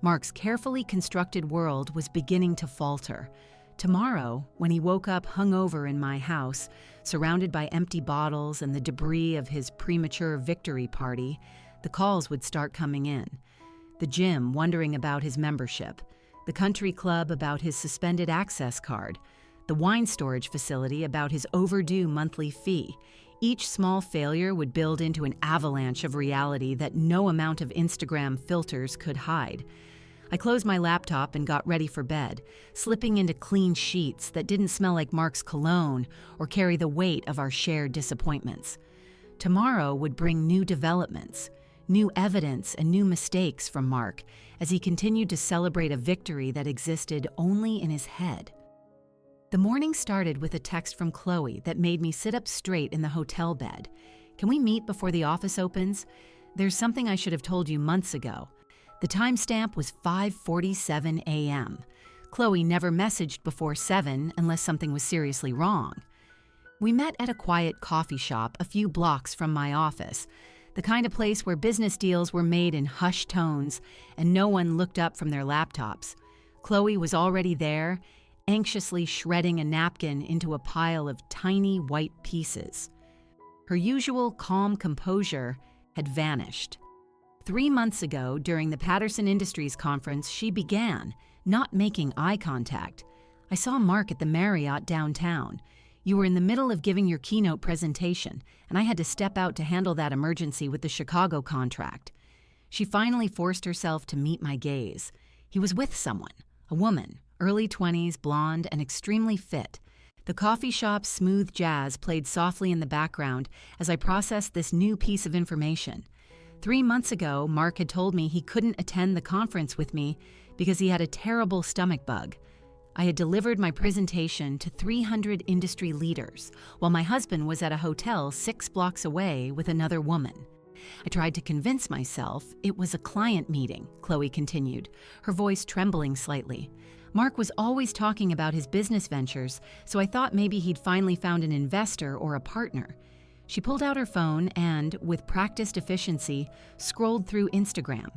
[SPEAKER 1] Mark's carefully constructed world was beginning to falter. Tomorrow, when he woke up hungover in my house, surrounded by empty bottles and the debris of his premature victory party, the calls would start coming in. The gym wondering about his membership, the country club about his suspended access card, the wine storage facility about his overdue monthly fee. Each small failure would build into an avalanche of reality that no amount of Instagram filters could hide. I closed my laptop and got ready for bed, slipping into clean sheets that didn't smell like Mark's cologne or carry the weight of our shared disappointments. Tomorrow would bring new developments, new evidence and new mistakes from Mark as he continued to celebrate a victory that existed only in his head. The morning started with a text from Chloe that made me sit up straight in the hotel bed. Can we meet before the office opens? There's something I should have told you months ago. The timestamp was 5:47 a.m. Chloe never messaged before 7 unless something was seriously wrong. We met at a quiet coffee shop a few blocks from my office, the kind of place where business deals were made in hushed tones and no one looked up from their laptops. Chloe was already there, anxiously shredding a napkin into a pile of tiny white pieces. Her usual calm composure had vanished. 3 months ago, during the Patterson Industries conference, she began, not making eye contact. I saw Mark at the Marriott downtown. You were in the middle of giving your keynote presentation, and I had to step out to handle that emergency with the Chicago contract. She finally forced herself to meet my gaze. He was with someone, a woman, early 20s, blonde, and extremely fit. The coffee shop's smooth jazz played softly in the background as I processed this new piece of information. 3 months ago, Mark had told me he couldn't attend the conference with me because he had a terrible stomach bug. I had delivered my presentation to 300 industry leaders, while my husband was at a hotel 6 blocks away with another woman. I tried to convince myself it was a client meeting, Chloe continued, her voice trembling slightly. Mark was always talking about his business ventures, so I thought maybe he'd finally found an investor or a partner. She pulled out her phone and, with practiced efficiency, scrolled through Instagram.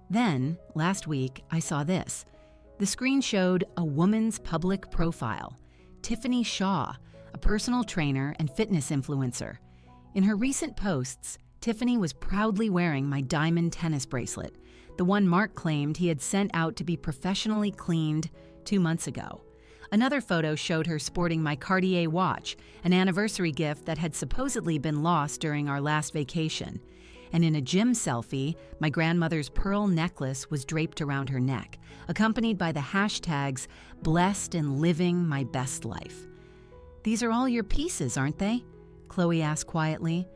[SPEAKER 1] Then, last week, I saw this. The screen showed a woman's public profile, Tiffany Shaw, a personal trainer and fitness influencer. In her recent posts, Tiffany was proudly wearing my diamond tennis bracelet, the one Mark claimed he had sent out to be professionally cleaned 2 months ago. Another photo showed her sporting my Cartier watch, an anniversary gift that had supposedly been lost during our last vacation. And in a gym selfie, my grandmother's pearl necklace was draped around her neck, accompanied by the hashtags, "blessed and living my best life." "These are all your pieces, aren't they?" Chloe asked quietly.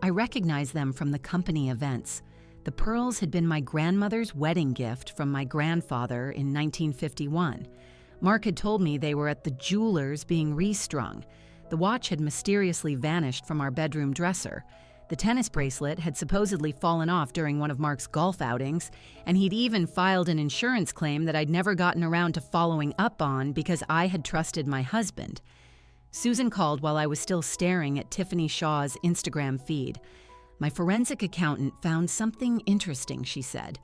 [SPEAKER 1] I recognized them from the company events. The pearls had been my grandmother's wedding gift from my grandfather in 1951. Mark had told me they were at the jeweler's being restrung. The watch had mysteriously vanished from our bedroom dresser. The tennis bracelet had supposedly fallen off during one of Mark's golf outings, and he'd even filed an insurance claim that I'd never gotten around to following up on because I had trusted my husband. Susan called while I was still staring at Tiffany Shaw's Instagram feed. My forensic accountant found something interesting, she said.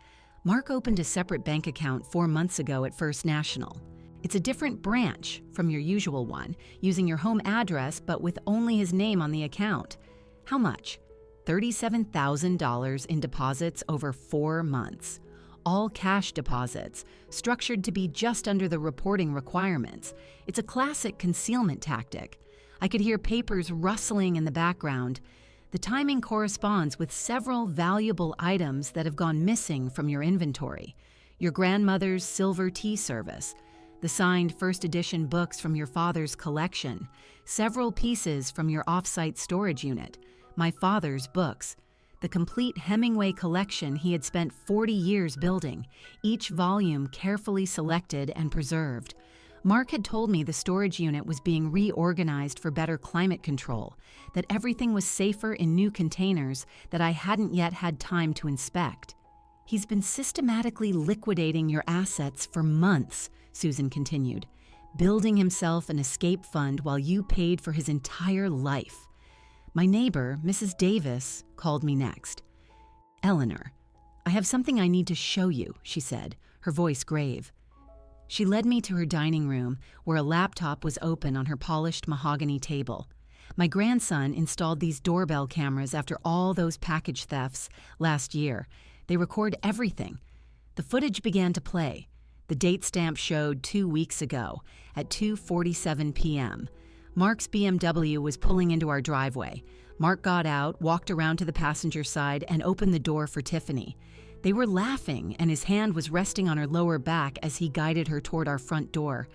[SPEAKER 1] Mark opened a separate bank account 4 months ago at First National. It's a different branch from your usual one, using your home address but with only his name on the account. How much? $37,000 in deposits over 4 months. All cash deposits, structured to be just under the reporting requirements. It's a classic concealment tactic. I could hear papers rustling in the background. The timing corresponds with several valuable items that have gone missing from your inventory. Your grandmother's silver tea service, the signed first edition books from your father's collection, several pieces from your off-site storage unit, my father's books, the complete Hemingway collection he had spent 40 years building, each volume carefully selected and preserved. Mark had told me the storage unit was being reorganized for better climate control, that everything was safer in new containers that I hadn't yet had time to inspect. He's been systematically liquidating your assets for months, Susan continued, building himself an escape fund while you paid for his entire life. My neighbor, Mrs. Davis, called me next. "Eleanor, I have something I need to show you," she said, her voice grave. She led me to her dining room, where a laptop was open on her polished mahogany table. My grandson installed these doorbell cameras after all those package thefts last year. They record everything. The footage began to play. The date stamp showed 2 weeks ago at 2:47 p.m. Mark's BMW was pulling into our driveway. Mark got out, walked around to the passenger side, and opened the door for Tiffany. They were laughing, and his hand was resting on her lower back as he guided her toward our front door.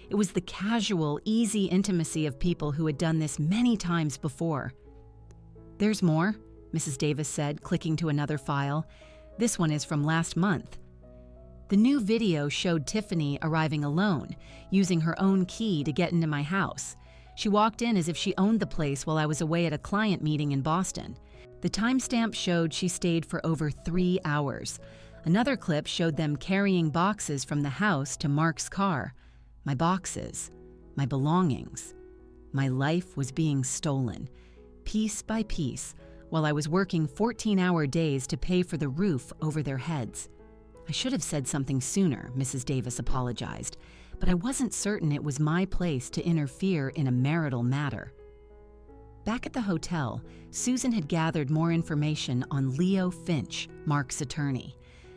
[SPEAKER 1] It was the casual, easy intimacy of people who had done this many times before. "There's more," Mrs. Davis said, clicking to another file. "This one is from last month." The new video showed Tiffany arriving alone, using her own key to get into my house. She walked in as if she owned the place while I was away at a client meeting in Boston. The timestamp showed she stayed for over 3 hours. Another clip showed them carrying boxes from the house to Mark's car. My boxes, my belongings. My life was being stolen, piece by piece, while I was working 14-hour days to pay for the roof over their heads. I should have said something sooner, Mrs. Davis apologized, but I wasn't certain it was my place to interfere in a marital matter. Back at the hotel, Susan had gathered more information on Leo Finch, Mark's attorney.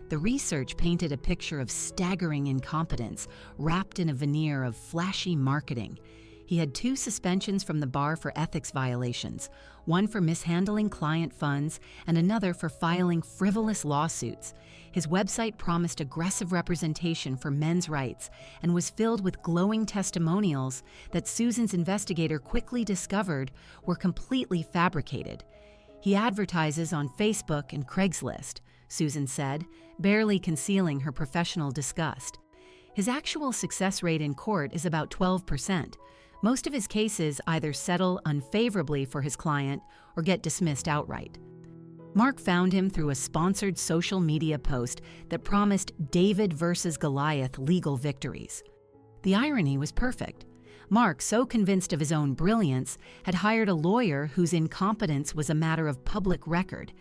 [SPEAKER 1] The research painted a picture of staggering incompetence wrapped in a veneer of flashy marketing. He had 2 suspensions from the bar for ethics violations, one for mishandling client funds and another for filing frivolous lawsuits. His website promised aggressive representation for men's rights and was filled with glowing testimonials that Susan's investigator quickly discovered were completely fabricated. He advertises on Facebook and Craigslist, Susan said, barely concealing her professional disgust. His actual success rate in court is about 12%. Most of his cases either settle unfavorably for his client or get dismissed outright. Mark found him through a sponsored social media post that promised David versus Goliath legal victories. The irony was perfect. Mark, so convinced of his own brilliance, had hired a lawyer whose incompetence was a matter of public record.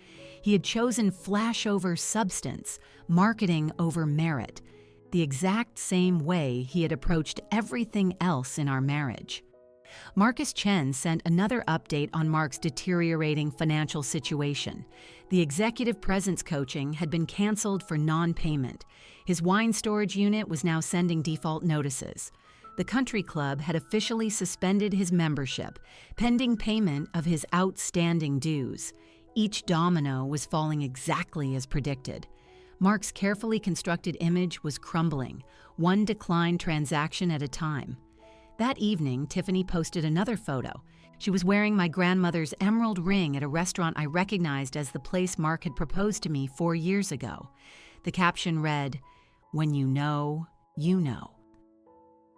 [SPEAKER 1] He had chosen flash over substance, marketing over merit, the exact same way he had approached everything else in our marriage. Marcus Chen sent another update on Mark's deteriorating financial situation. The executive presence coaching had been canceled for non-payment. His wine storage unit was now sending default notices. The country club had officially suspended his membership, pending payment of his outstanding dues. Each domino was falling exactly as predicted. Mark's carefully constructed image was crumbling, one declined transaction at a time. That evening, Tiffany posted another photo. She was wearing my grandmother's emerald ring at a restaurant I recognized as the place Mark had proposed to me 4 years ago. The caption read, "When you know, you know."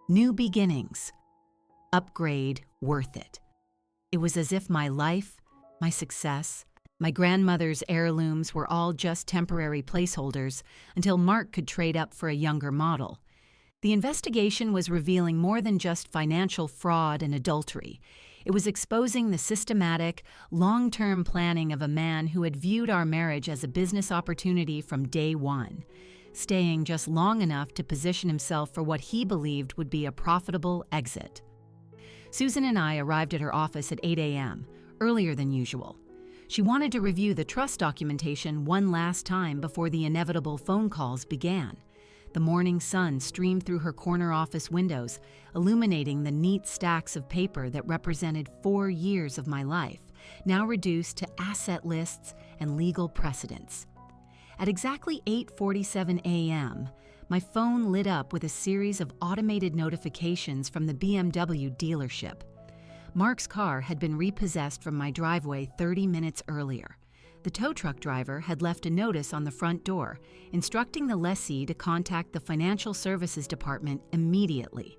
[SPEAKER 1] New beginnings. Upgrade worth it. It was as if my life, my success, my grandmother's heirlooms were all just temporary placeholders until Mark could trade up for a younger model. The investigation was revealing more than just financial fraud and adultery. It was exposing the systematic, long-term planning of a man who had viewed our marriage as a business opportunity from day one, staying just long enough to position himself for what he believed would be a profitable exit. Susan and I arrived at her office at 8 a.m., earlier than usual. She wanted to review the trust documentation one last time before the inevitable phone calls began. The morning sun streamed through her corner office windows, illuminating the neat stacks of paper that represented 4 years of my life, now reduced to asset lists and legal precedents. At exactly 8:47 a.m., my phone lit up with a series of automated notifications from the BMW dealership. Mark's car had been repossessed from my driveway 30 minutes earlier. The tow truck driver had left a notice on the front door, instructing the lessee to contact the financial services department immediately.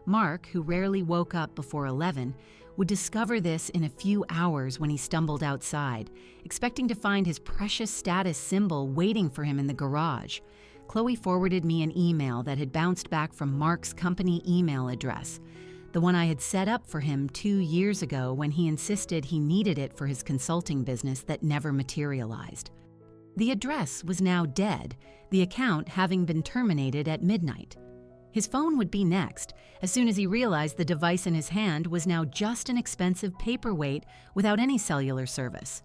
[SPEAKER 1] Mark, who rarely woke up before 11, would discover this in a few hours when he stumbled outside, expecting to find his precious status symbol waiting for him in the garage. Chloe forwarded me an email that had bounced back from Mark's company email address, the one I had set up for him 2 years ago when he insisted he needed it for his consulting business that never materialized. The address was now dead, the account having been terminated at midnight. His phone would be next, as soon as he realized the device in his hand was now just an expensive paperweight without any cellular service.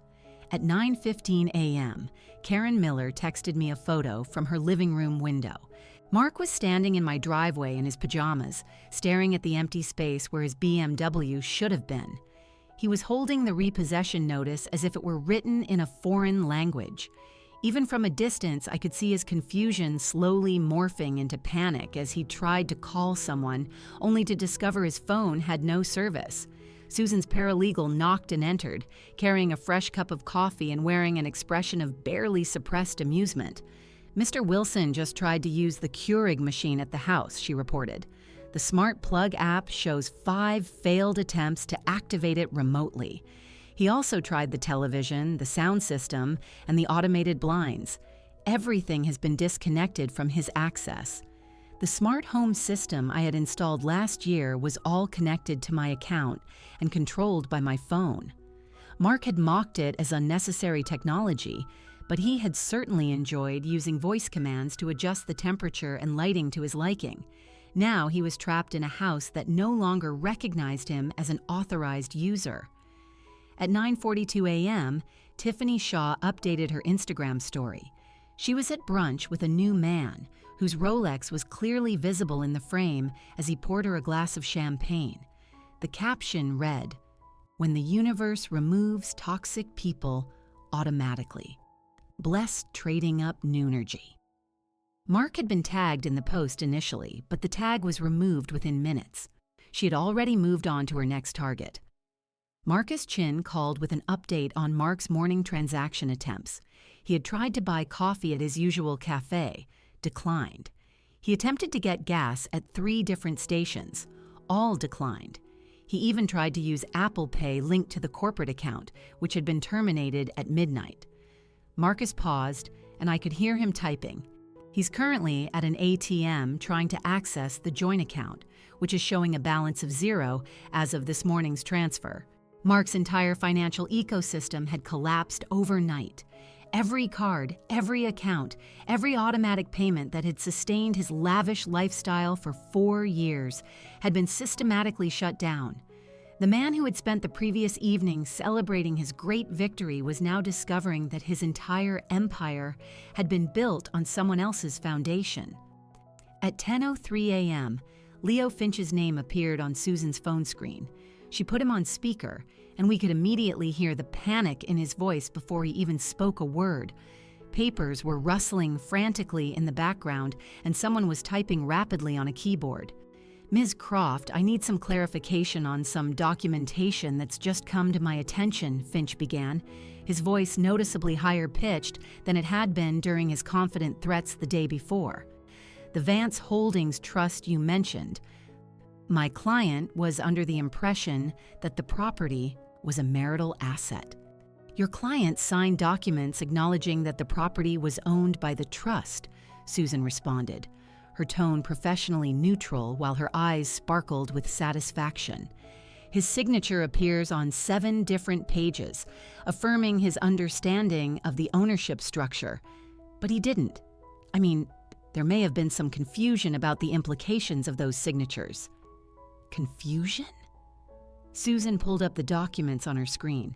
[SPEAKER 1] At 9:15 a.m., Karen Miller texted me a photo from her living room window. Mark was standing in my driveway in his pajamas, staring at the empty space where his BMW should have been. He was holding the repossession notice as if it were written in a foreign language. Even from a distance, I could see his confusion slowly morphing into panic as he tried to call someone, only to discover his phone had no service. Susan's paralegal knocked and entered, carrying a fresh cup of coffee and wearing an expression of barely suppressed amusement. "Mr. Wilson just tried to use the Keurig machine at the house," she reported. "The Smart Plug app shows 5 failed attempts to activate it remotely. He also tried the television, the sound system, and the automated blinds. Everything has been disconnected from his access. The smart home system I had installed last year was all connected to my account and controlled by my phone." Mark had mocked it as unnecessary technology, but he had certainly enjoyed using voice commands to adjust the temperature and lighting to his liking. Now he was trapped in a house that no longer recognized him as an authorized user. At 9:42 a.m., Tiffany Shaw updated her Instagram story. She was at brunch with a new man, whose Rolex was clearly visible in the frame as he poured her a glass of champagne. The caption read, "When the universe removes toxic people automatically. Blessed trading up Noonergy." Mark had been tagged in the post initially, but the tag was removed within minutes. She had already moved on to her next target. Marcus Chin called with an update on Mark's morning transaction attempts. He had tried to buy coffee at his usual cafe, declined. He attempted to get gas at 3 different stations, all declined. He even tried to use Apple Pay linked to the corporate account, which had been terminated at midnight. Marcus paused, and I could hear him typing. He's currently at an ATM trying to access the joint account, which is showing a balance of 0 as of this morning's transfer. Mark's entire financial ecosystem had collapsed overnight. Every card, every account, every automatic payment that had sustained his lavish lifestyle for 4 years had been systematically shut down. The man who had spent the previous evening celebrating his great victory was now discovering that his entire empire had been built on someone else's foundation. At 10:03 a.m., Leo Finch's name appeared on Susan's phone screen. She put him on speaker, and we could immediately hear the panic in his voice before he even spoke a word. Papers were rustling frantically in the background, and someone was typing rapidly on a keyboard. "Ms. Croft, I need some clarification on some documentation that's just come to my attention," Finch began, his voice noticeably higher pitched than it had been during his confident threats the day before. "The Vance Holdings Trust you mentioned. My client was under the impression that the property was a marital asset. Your client signed documents acknowledging that the property was owned by the trust," Susan responded, her tone professionally neutral while her eyes sparkled with satisfaction. "His signature appears on 7 different pages, affirming his understanding of the ownership structure. But he didn't. I mean, there may have been some confusion about the implications of those signatures." Confusion? Susan pulled up the documents on her screen.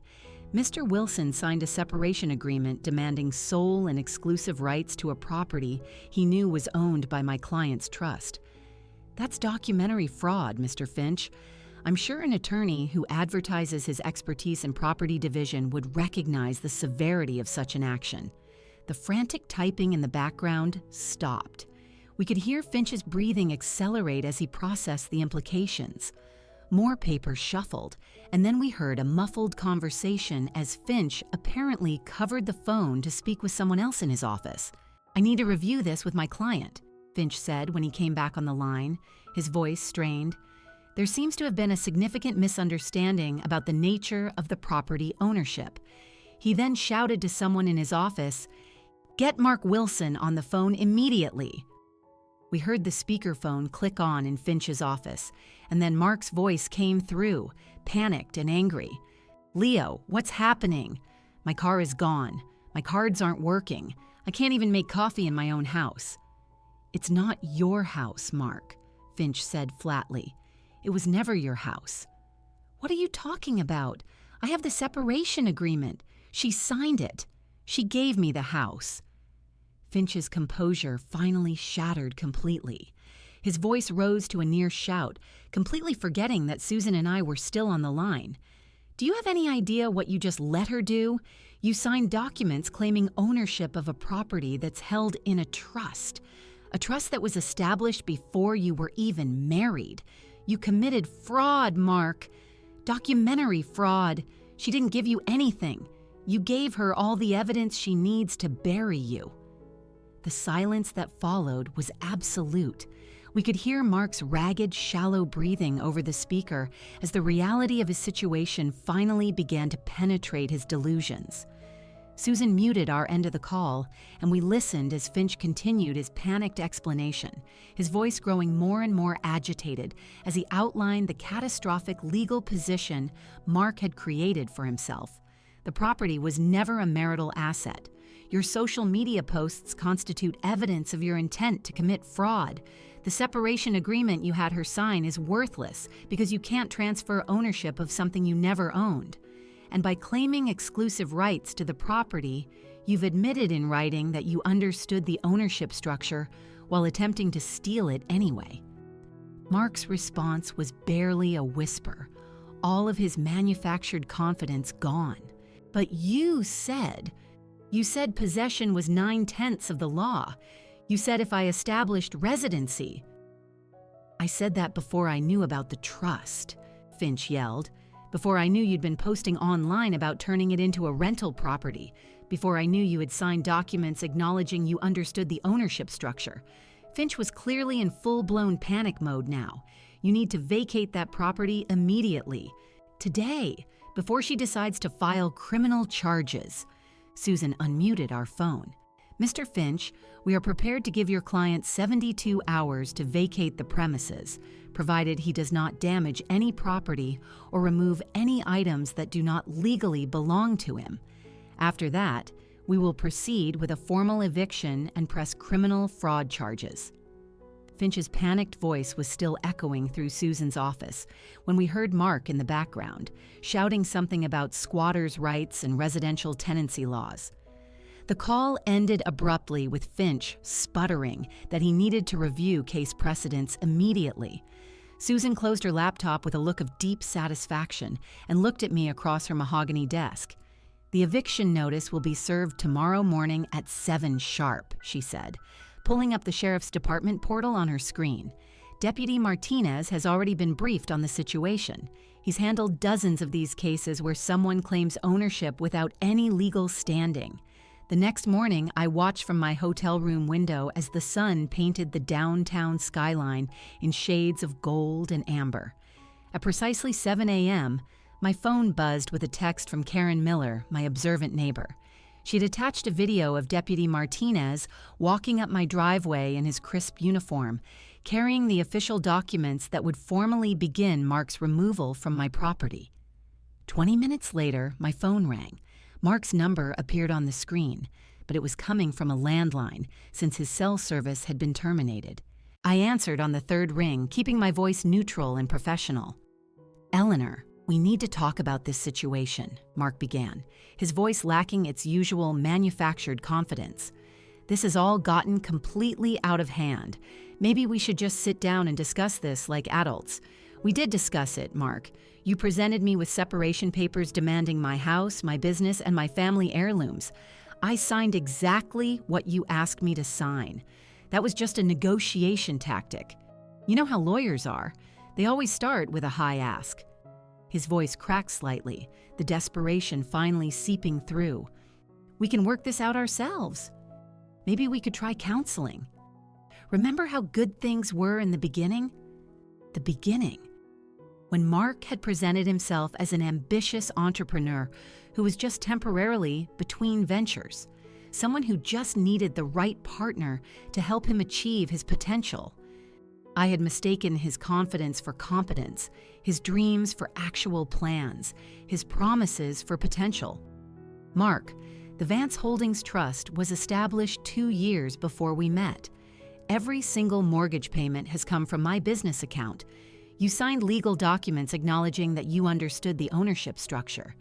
[SPEAKER 1] Mr. Wilson signed a separation agreement demanding sole and exclusive rights to a property he knew was owned by my client's trust. That's documentary fraud, Mr. Finch. I'm sure an attorney who advertises his expertise in property division would recognize the severity of such an action. The frantic typing in the background stopped. We could hear Finch's breathing accelerate as he processed the implications. More papers shuffled, and then we heard a muffled conversation as Finch apparently covered the phone to speak with someone else in his office. "I need to review this with my client," Finch said when he came back on the line, his voice strained. "There seems to have been a significant misunderstanding about the nature of the property ownership." He then shouted to someone in his office, "Get Mark Wilson on the phone immediately." We heard the speakerphone click on in Finch's office, and then Mark's voice came through, panicked and angry. "Leo, what's happening? My car is gone. My cards aren't working. I can't even make coffee in my own house." "It's not your house, Mark," Finch said flatly. "It was never your house." "What are you talking about? I have the separation agreement. She signed it. She gave me the house." Finch's composure finally shattered completely. His voice rose to a near shout, completely forgetting that Susan and I were still on the line. "Do you have any idea what you just let her do? You signed documents claiming ownership of a property that's held in a trust that was established before you were even married. You committed fraud, Mark. Documentary fraud. She didn't give you anything. You gave her all the evidence she needs to bury you." The silence that followed was absolute. We could hear Mark's ragged, shallow breathing over the speaker as the reality of his situation finally began to penetrate his delusions. Susan muted our end of the call, and we listened as Finch continued his panicked explanation, his voice growing more and more agitated as he outlined the catastrophic legal position Mark had created for himself. The property was never a marital asset. Your social media posts constitute evidence of your intent to commit fraud. The separation agreement you had her sign is worthless because you can't transfer ownership of something you never owned. And by claiming exclusive rights to the property, you've admitted in writing that you understood the ownership structure while attempting to steal it anyway. Mark's response was barely a whisper, all of his manufactured confidence gone. But you said possession was 9/10 of the law. You said if I established residency. I said that before I knew about the trust, Finch yelled. Before I knew you'd been posting online about turning it into a rental property. Before I knew you had signed documents acknowledging you understood the ownership structure. Finch was clearly in full-blown panic mode now. You need to vacate that property immediately. Today, before she decides to file criminal charges. Susan unmuted our phone. Mr. Finch, we are prepared to give your client 72 hours to vacate the premises, provided he does not damage any property or remove any items that do not legally belong to him. After that, we will proceed with a formal eviction and press criminal fraud charges. Finch's panicked voice was still echoing through Susan's office when we heard Mark in the background, shouting something about squatters' rights and residential tenancy laws. The call ended abruptly with Finch sputtering that he needed to review case precedents immediately. Susan closed her laptop with a look of deep satisfaction and looked at me across her mahogany desk. The eviction notice will be served tomorrow morning at 7 sharp, she said, pulling up the Sheriff's Department portal on her screen. Deputy Martinez has already been briefed on the situation. He's handled dozens of these cases where someone claims ownership without any legal standing. The next morning, I watched from my hotel room window as the sun painted the downtown skyline in shades of gold and amber. At precisely 7 a.m., my phone buzzed with a text from Karen Miller, my observant neighbor. She'd attached a video of Deputy Martinez walking up my driveway in his crisp uniform, carrying the official documents that would formally begin Mark's removal from my property. 20 minutes later, my phone rang. Mark's number appeared on the screen, but it was coming from a landline since his cell service had been terminated. I answered on the third ring, keeping my voice neutral and professional. "Eleanor, we need to talk about this situation," Mark began, his voice lacking its usual manufactured confidence. "This has all gotten completely out of hand. Maybe we should just sit down and discuss this like adults. We did discuss it, Mark. You presented me with separation papers demanding my house, my business, and my family heirlooms. I signed exactly what you asked me to sign. That was just a negotiation tactic. You know how lawyers are. They always start with a high ask." His voice cracked slightly, the desperation finally seeping through. "We can work this out ourselves. Maybe we could try counseling. Remember how good things were in the beginning? The beginning. When Mark had presented himself as an ambitious entrepreneur who was just temporarily between ventures, someone who just needed the right partner to help him achieve his potential. I had mistaken his confidence for competence, his dreams for actual plans, his promises for potential. Mark, the Vance Holdings Trust was established 2 years before we met. Every single mortgage payment has come from my business account. You signed legal documents acknowledging that you understood the ownership structure.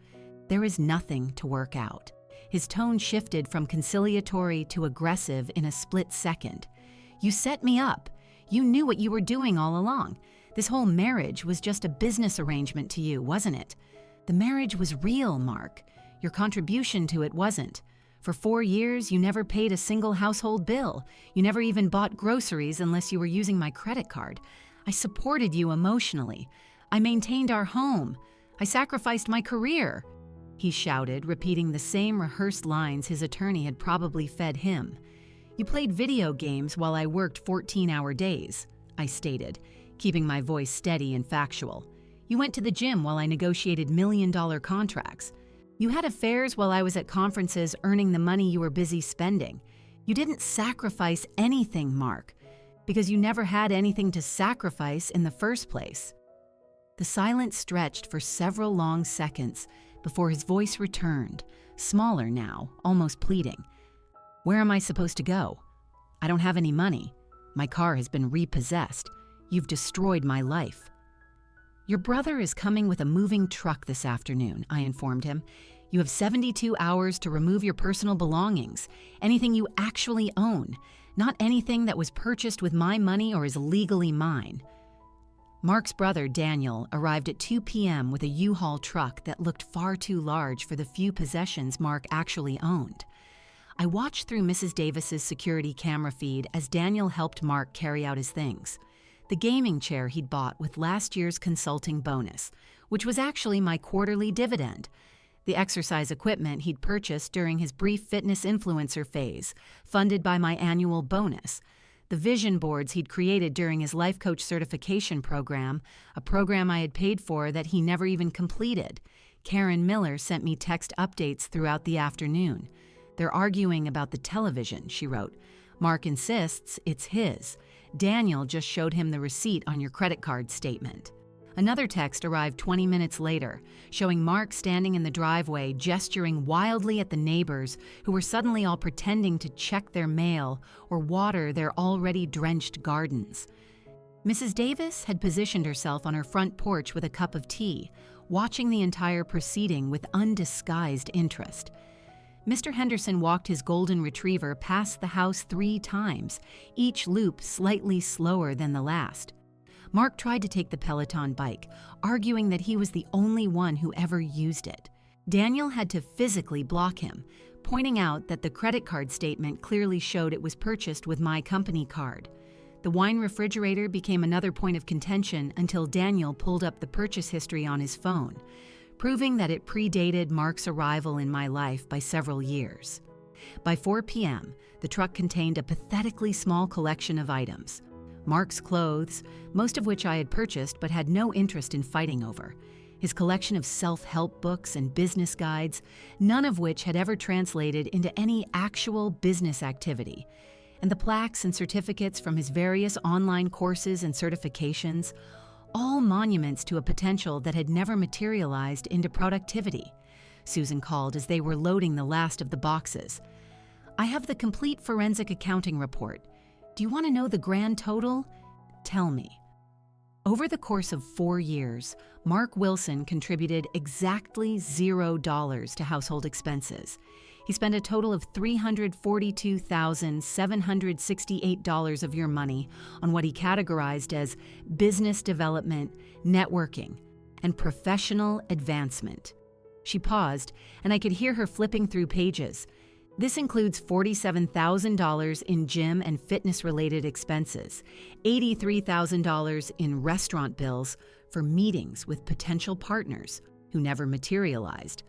[SPEAKER 1] There is nothing to work out." His tone shifted from conciliatory to aggressive in a split second. "You set me up. You knew what you were doing all along. This whole marriage was just a business arrangement to you, wasn't it? The marriage was real, Mark. Your contribution to it wasn't. For 4 years, you never paid a single household bill. You never even bought groceries unless you were using my credit card. I supported you emotionally. I maintained our home. I sacrificed my career," he shouted, repeating the same rehearsed lines his attorney had probably fed him. "You played video games while I worked 14-hour days," I stated, keeping my voice steady and factual. "You went to the gym while I negotiated million-dollar contracts. You had affairs while I was at conferences earning the money you were busy spending. You didn't sacrifice anything, Mark, because you never had anything to sacrifice in the first place." The silence stretched for several long seconds before his voice returned, smaller now, almost pleading. Where am I supposed to go? I don't have any money. My car has been repossessed. You've destroyed my life. Your brother is coming with a moving truck this afternoon, I informed him. You have 72 hours to remove your personal belongings, anything you actually own, not anything that was purchased with my money or is legally mine. Mark's brother, Daniel, arrived at 2 p.m. with a U-Haul truck that looked far too large for the few possessions Mark actually owned. I watched through Mrs. Davis's security camera feed as Daniel helped Mark carry out his things. The gaming chair he'd bought with last year's consulting bonus, which was actually my quarterly dividend. The exercise equipment he'd purchased during his brief fitness influencer phase, funded by my annual bonus. The vision boards he'd created during his life coach certification program, a program I had paid for that he never even completed. Karen Miller sent me text updates throughout the afternoon. They're arguing about the television, she wrote. Mark insists it's his. Daniel just showed him the receipt on your credit card statement. Another text arrived 20 minutes later, showing Mark standing in the driveway gesturing wildly at the neighbors who were suddenly all pretending to check their mail or water their already drenched gardens. Mrs. Davis had positioned herself on her front porch with a cup of tea, watching the entire proceeding with undisguised interest. Mr. Henderson walked his golden retriever past the house 3 times, each loop slightly slower than the last. Mark tried to take the Peloton bike, arguing that he was the only one who ever used it. Daniel had to physically block him, pointing out that the credit card statement clearly showed it was purchased with my company card. The wine refrigerator became another point of contention until Daniel pulled up the purchase history on his phone, proving that it predated Mark's arrival in my life by several years. By 4 p.m., the truck contained a pathetically small collection of items. Mark's clothes, most of which I had purchased but had no interest in fighting over. His collection of self-help books and business guides, none of which had ever translated into any actual business activity. And the plaques and certificates from his various online courses and certifications, all monuments to a potential that had never materialized into productivity. Susan called as they were loading the last of the boxes. I have the complete forensic accounting report. Do you want to know the grand total? Tell me. Over the course of 4 years, Mark Wilson contributed exactly $0 to household expenses. He spent a total of $342,768 of your money on what he categorized as business development, networking, and professional advancement. She paused, and I could hear her flipping through pages. This includes $47,000 in gym and fitness-related expenses, $83,000 in restaurant bills for meetings with potential partners who never materialized,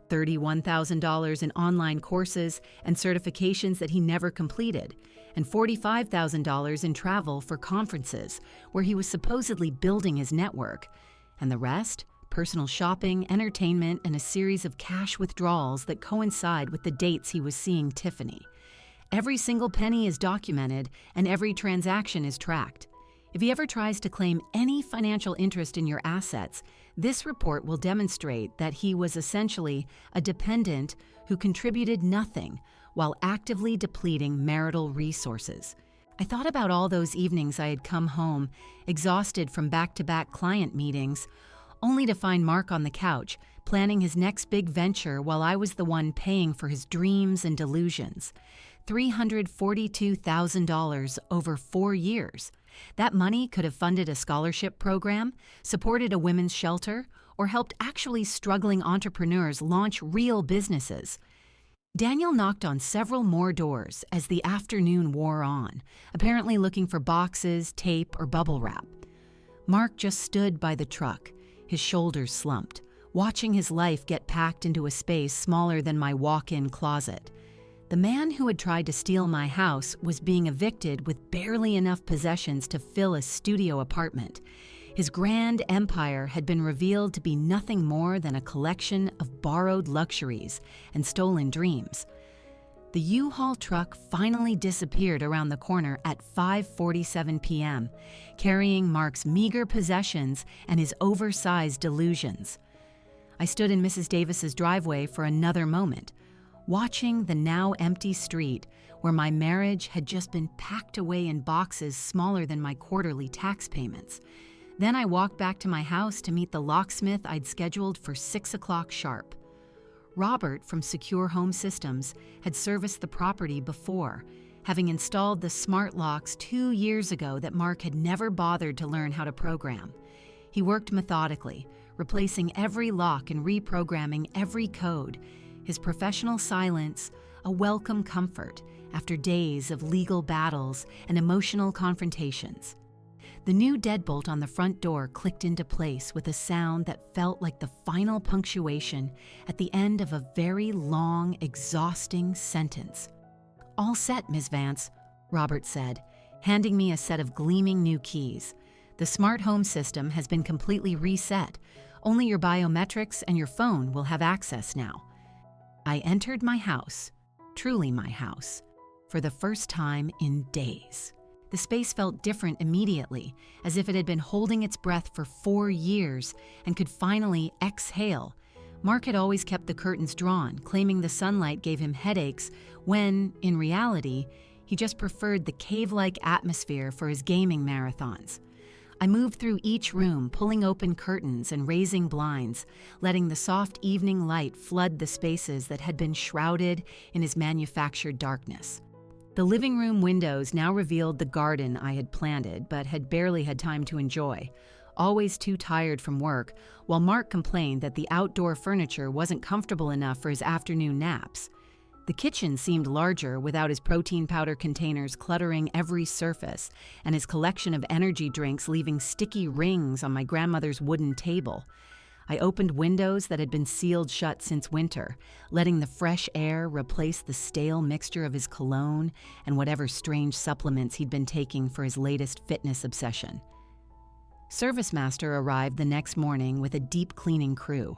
[SPEAKER 1] $31,000 in online courses and certifications that he never completed, and $45,000 in travel for conferences where he was supposedly building his network, and the rest? Personal shopping, entertainment, and a series of cash withdrawals that coincide with the dates he was seeing Tiffany. Every single penny is documented, and every transaction is tracked. If he ever tries to claim any financial interest in your assets, this report will demonstrate that he was essentially a dependent who contributed nothing while actively depleting marital resources. I thought about all those evenings I had come home, exhausted from back-to-back client meetings, only to find Mark on the couch, planning his next big venture while I was the one paying for his dreams and delusions. $342,000 over 4 years. That money could have funded a scholarship program, supported a women's shelter, or helped actually struggling entrepreneurs launch real businesses. Daniel knocked on several more doors as the afternoon wore on, apparently looking for boxes, tape, or bubble wrap. Mark just stood by the truck, his shoulders slumped, watching his life get packed into a space smaller than my walk-in closet. The man who had tried to steal my house was being evicted with barely enough possessions to fill a studio apartment. His grand empire had been revealed to be nothing more than a collection of borrowed luxuries and stolen dreams. The U-Haul truck finally disappeared around the corner at 5:47 p.m., carrying Mark's meager possessions and his oversized delusions. I stood in Mrs. Davis's driveway for another moment, watching the now empty street where my marriage had just been packed away in boxes smaller than my quarterly tax payments. Then I walked back to my house to meet the locksmith I'd scheduled for 6 o'clock sharp. Robert from Secure Home Systems had serviced the property before, having installed the smart locks 2 years ago that Mark had never bothered to learn how to program. He worked methodically, replacing every lock and reprogramming every code, his professional silence a welcome comfort after days of legal battles and emotional confrontations. The new deadbolt on the front door clicked into place with a sound that felt like the final punctuation at the end of a very long, exhausting sentence. "All set, Ms. Vance," Robert said, handing me a set of gleaming new keys. "The smart home system has been completely reset. Only your biometrics and your phone will have access now." I entered my house, truly my house, for the first time in days. The space felt different immediately, as if it had been holding its breath for 4 years and could finally exhale. Mark had always kept the curtains drawn, claiming the sunlight gave him headaches when, in reality, he just preferred the cave-like atmosphere for his gaming marathons. I moved through each room, pulling open curtains and raising blinds, letting the soft evening light flood the spaces that had been shrouded in his manufactured darkness. The living room windows now revealed the garden I had planted but had barely had time to enjoy, always too tired from work, while Mark complained that the outdoor furniture wasn't comfortable enough for his afternoon naps. The kitchen seemed larger without his protein powder containers cluttering every surface and his collection of energy drinks leaving sticky rings on my grandmother's wooden table. I opened windows that had been sealed shut since winter, letting the fresh air replace the stale mixture of his cologne and whatever strange supplements he'd been taking for his latest fitness obsession. ServiceMaster arrived the next morning with a deep cleaning crew,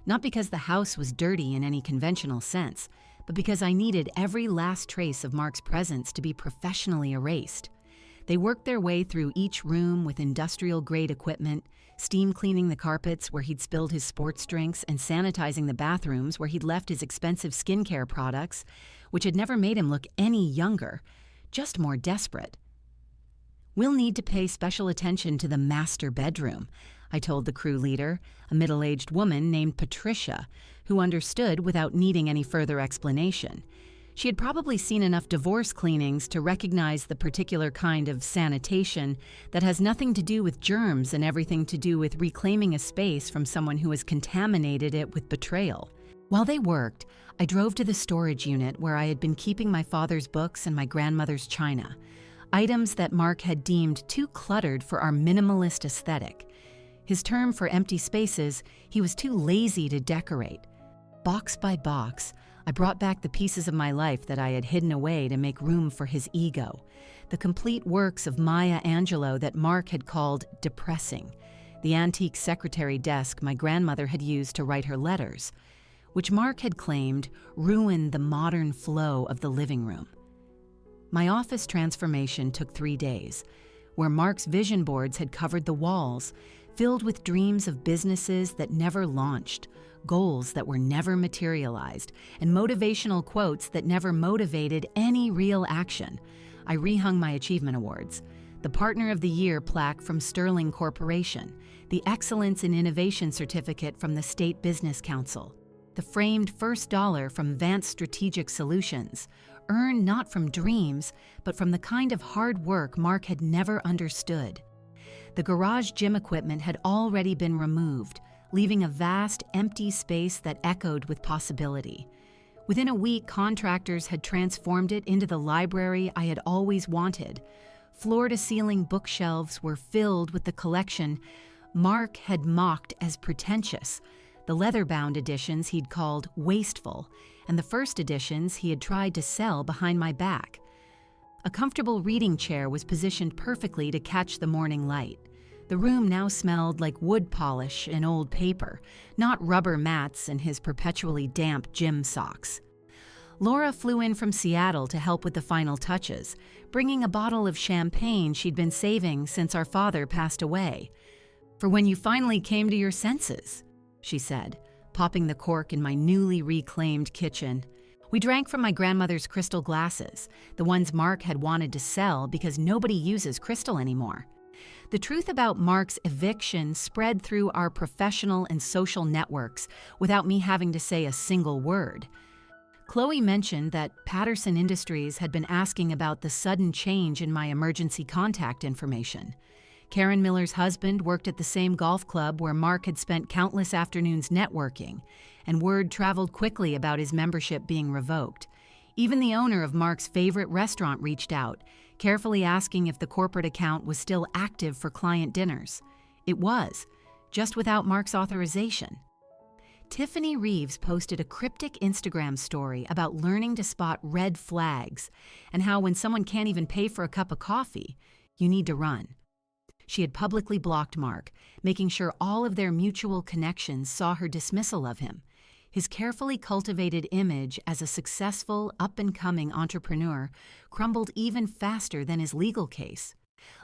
[SPEAKER 1] not because the house was dirty in any conventional sense, but because I needed every last trace of Mark's presence to be professionally erased. They worked their way through each room with industrial-grade equipment, steam cleaning the carpets where he'd spilled his sports drinks and sanitizing the bathrooms where he'd left his expensive skincare products, which had never made him look any younger, just more desperate. "We'll need to pay special attention to the master bedroom," I told the crew leader, a middle-aged woman named Patricia, who understood without needing any further explanation. She had probably seen enough divorce cleanings to recognize the particular kind of sanitation that has nothing to do with germs and everything to do with reclaiming a space from someone who has contaminated it with betrayal. While they worked, I drove to the storage unit where I had been keeping my father's books and my grandmother's china, items that Mark had deemed too cluttered for our minimalist aesthetic. His term for empty spaces, he was too lazy to decorate. Box by box, I brought back the pieces of my life that I had hidden away to make room for his ego, the complete works of Maya Angelou that Mark had called depressing, the antique secretary desk my grandmother had used to write her letters, which Mark had claimed ruined the modern flow of the living room. My office transformation took 3 days, where Mark's vision boards had covered the walls, filled with dreams of businesses that never launched, goals that were never materialized, and motivational quotes that never motivated any real action. I rehung my achievement awards, the Partner of the Year plaque from Sterling Corporation, the Excellence in Innovation certificate from the State Business Council, the framed first dollar from Vance Strategic Solutions, earned not from dreams, but from the kind of hard work Mark had never understood. The garage gym equipment had already been removed, leaving a vast, empty space that echoed with possibility. Within a week, contractors had transformed it into the library I had always wanted. Floor-to-ceiling bookshelves were filled with the collection Mark had mocked as pretentious, the leather-bound editions he'd called wasteful, and the first editions he had tried to sell behind my back. A comfortable reading chair was positioned perfectly to catch the morning light. The room now smelled like wood polish and old paper, not rubber mats and his perpetually damp gym socks. Laura flew in from Seattle to help with the final touches, bringing a bottle of champagne she'd been saving since our father passed away. "For when you finally came to your senses," she said, popping the cork in my newly reclaimed kitchen. We drank from my grandmother's crystal glasses, the ones Mark had wanted to sell because nobody uses crystal anymore. The truth about Mark's eviction spread through our professional and social networks without me having to say a single word. Chloe mentioned that Patterson Industries had been asking about the sudden change in my emergency contact information. Karen Miller's husband worked at the same golf club where Mark had spent countless afternoons networking, and word traveled quickly about his membership being revoked. Even the owner of Mark's favorite restaurant reached out, carefully asking if the corporate account was still active for client dinners. It was, just without Mark's authorization. Tiffany Reeves posted a cryptic Instagram story about learning to spot red flags and how when someone can't even pay for a cup of coffee, you need to run. She had publicly blocked Mark, making sure all of their mutual connections saw her dismissal of him. His carefully cultivated image as a successful, up-and-coming entrepreneur crumbled even faster than his legal case.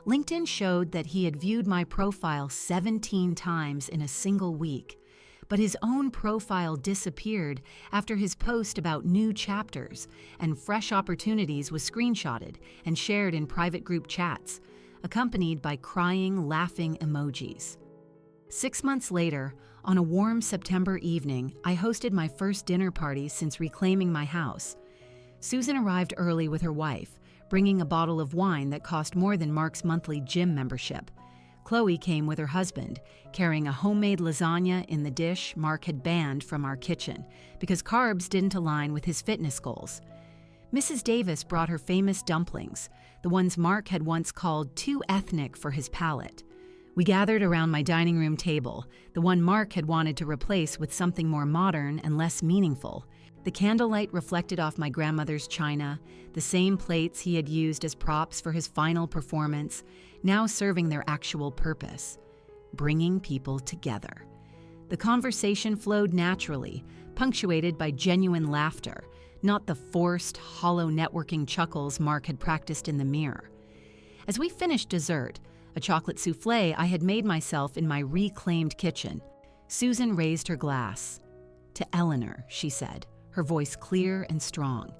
[SPEAKER 1] LinkedIn showed that he had viewed my profile 17 times in a single week, but his own profile disappeared after his post about new chapters and fresh opportunities was screenshotted and shared in private group chats, accompanied by crying, laughing emojis. 6 months later, on a warm September evening, I hosted my first dinner party since reclaiming my house. Susan arrived early with her wife, bringing a bottle of wine that cost more than Mark's monthly gym membership. Chloe came with her husband, carrying a homemade lasagna in the dish Mark had banned from our kitchen because carbs didn't align with his fitness goals. Mrs. Davis brought her famous dumplings, the ones Mark had once called too ethnic for his palate. We gathered around my dining room table, the one Mark had wanted to replace with something more modern and less meaningful. The candlelight reflected off my grandmother's china, the same plates he had used as props for his final performance, now serving their actual purpose, bringing people together. The conversation flowed naturally, punctuated by genuine laughter, not the forced, hollow networking chuckles Mark had practiced in the mirror. As we finished dessert, a chocolate souffle I had made myself in my reclaimed kitchen, Susan raised her glass. "To Eleanor," she said, her voice clear and strong,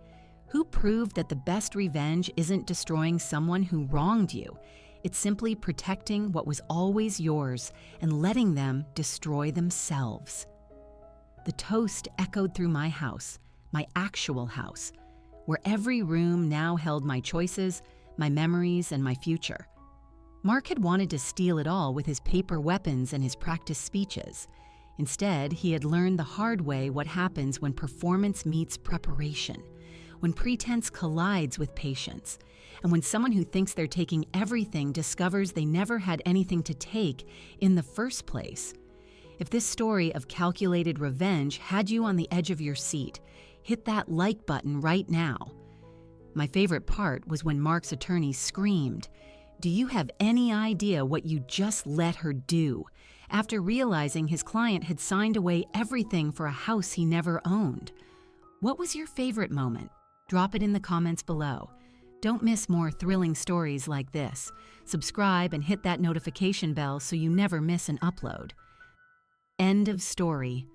[SPEAKER 1] "who proved that the best revenge isn't destroying someone who wronged you. It's simply protecting what was always yours and letting them destroy themselves." The toast echoed through my house, my actual house, where every room now held my choices, my memories, and my future. Mark had wanted to steal it all with his paper weapons and his practice speeches. Instead, he had learned the hard way what happens when performance meets preparation, when pretense collides with patience, and when someone who thinks they're taking everything discovers they never had anything to take in the first place. If this story of calculated revenge had you on the edge of your seat, hit that like button right now. My favorite part was when Mark's attorney screamed, "Do you have any idea what you just let her do?" after realizing his client had signed away everything for a house he never owned. What was your favorite moment? Drop it in the comments below. Don't miss more thrilling stories like this. Subscribe and hit that notification bell so you never miss an upload. End of story.